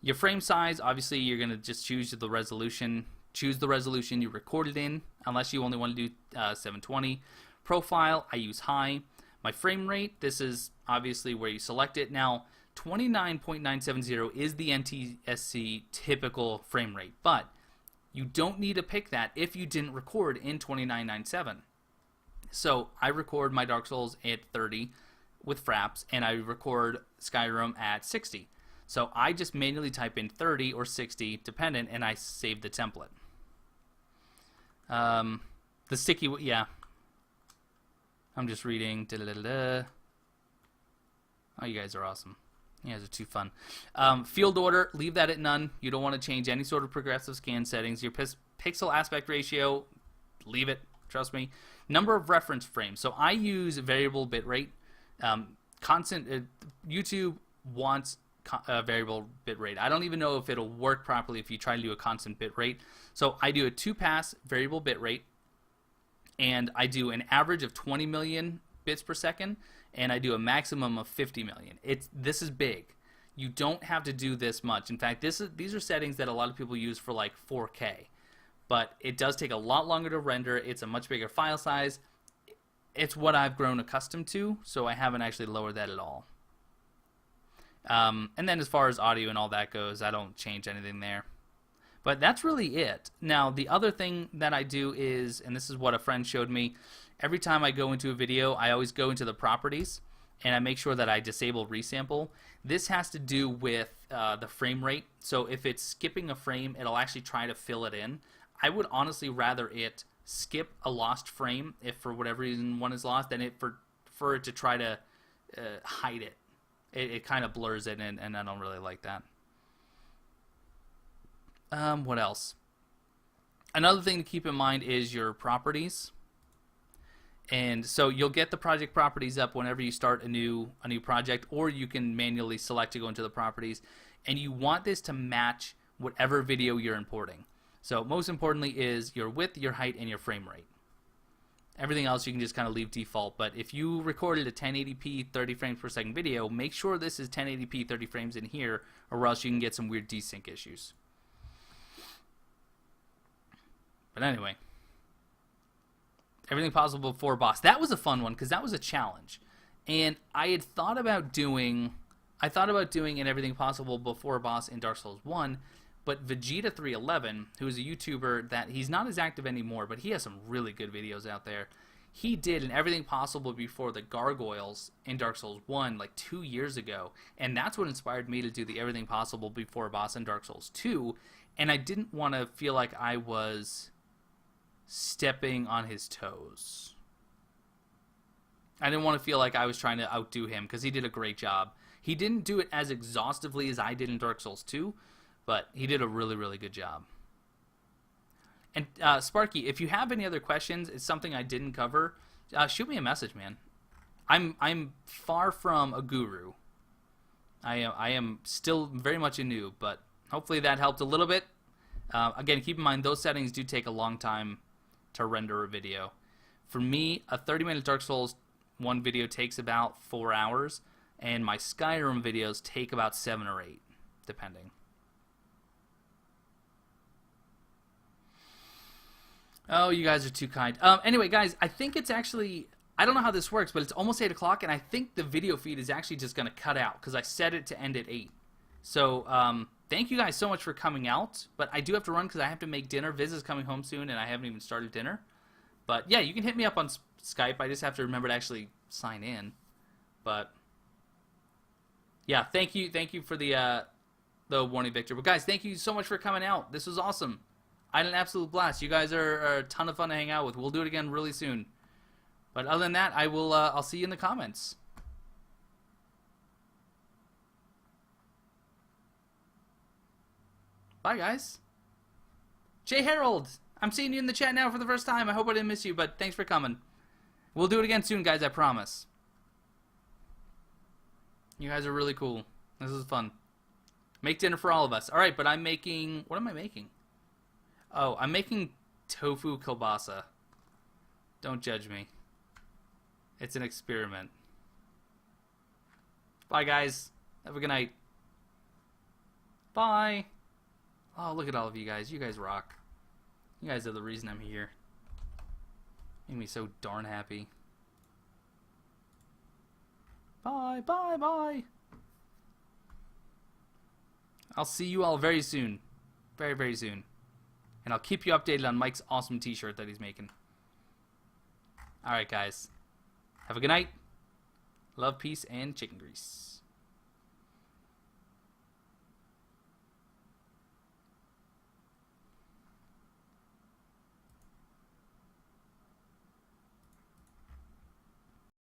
Your frame size, obviously, you're going to just choose the resolution. Choose the resolution you record it in, unless you only want to do 720. Profile, I use high. My frame rate, this is obviously where you select it. Now, 29.970 is the NTSC typical frame rate, but you don't need to pick that if you didn't record in 2997. So I record my Dark Souls at 30 with fraps, and I record Skyrim at 60. So I just manually type in 30 or 60, dependent, and I save the template. The sticky, yeah. I'm just reading. Oh, you guys are awesome. You guys are too fun. Field order, leave that at none. You don't want to change any sort of progressive scan settings. Your pixel aspect ratio, leave it. Trust me. Number of reference frames. So I use variable bitrate. YouTube wants variable bitrate. I don't even know if it'll work properly if you try to do a constant bitrate. So I do a 2-pass variable bitrate, and I do an average of 20 million bits per second, and I do a maximum of 50 million. This is big. You don't have to do this much. In fact, these are settings that a lot of people use for like 4K, but it does take a lot longer to render. It's a much bigger file size. It's what I've grown accustomed to, so I haven't actually lowered that at all. And then as far as audio and all that goes, I don't change anything there. But that's really it. Now, the other thing that I do is, and this is what a friend showed me, every time I go into a video, I always go into the properties, and I make sure that I disable resample. This has to do with the frame rate. So if it's skipping a frame, it'll actually try to fill it in. I would honestly rather it skip a lost frame if for whatever reason one is lost, than for it to try to hide it. It kind of blurs it, and I don't really like that. What else? Another thing to keep in mind is your properties. And so you'll get the project properties up whenever you start a new project, or you can manually select to go into the properties. And you want this to match whatever video you're importing. So most importantly is your width, your height, and your frame rate. Everything else you can just kind of leave default, but if you recorded a 1080p 30 frames per second video, make sure this is 1080p 30 frames in here, or else you can get some weird desync issues. But anyway, Everything Possible Before Boss. That was a fun one because that was a challenge, and I had thought about doing an Everything Possible Before Boss in Dark Souls 1. But Vegeta311, who is a YouTuber that he's not as active anymore, but he has some really good videos out there. He did an Everything Possible Before the Gargoyles in Dark Souls 1 like 2 years ago. And that's what inspired me to do the Everything Possible Before Boss in Dark Souls 2. And I didn't want to feel like I was stepping on his toes. I didn't want to feel like I was trying to outdo him because he did a great job. He didn't do it as exhaustively as I did in Dark Souls 2, but he did a really, really good job. And Sparky, if you have any other questions, it's something I didn't cover, shoot me a message, man. I'm far from a guru. I am still very much a noob, but hopefully that helped a little bit. Again, keep in mind those settings do take a long time to render a video. For me, a 30-minute Dark Souls 1 video takes about 4 hours, and my Skyrim videos take about 7 or 8, depending. Oh, you guys are too kind. Anyway, guys, I think it's actually... I don't know how this works, but it's almost 8 o'clock, and I think the video feed is actually just going to cut out because I set it to end at 8. So, thank you guys so much for coming out, but I do have to run because I have to make dinner. Viz is coming home soon, and I haven't even started dinner. But, yeah, you can hit me up on Skype. I just have to remember to actually sign in. But, yeah, thank you for the warning, Victor. But, guys, thank you so much for coming out. This was awesome. I had an absolute blast. You guys are a ton of fun to hang out with. We'll do it again really soon. But other than that, I'll see you in the comments. Bye, guys. Jay Harold, I'm seeing you in the chat now for the first time. I hope I didn't miss you, but thanks for coming. We'll do it again soon, guys, I promise. You guys are really cool. This is fun. Make dinner for all of us. All right, but I'm making... What am I making? Oh, I'm making tofu kielbasa. Don't judge me. It's an experiment. Bye, guys. Have a good night. Bye. Oh, look at all of you guys. You guys rock. You guys are the reason I'm here. Make me so darn happy. Bye, bye, bye. I'll see you all very soon. Very, very soon. And I'll keep you updated on Mike's awesome t-shirt that he's making. Alright, guys. Have a good night. Love, peace, and chicken grease.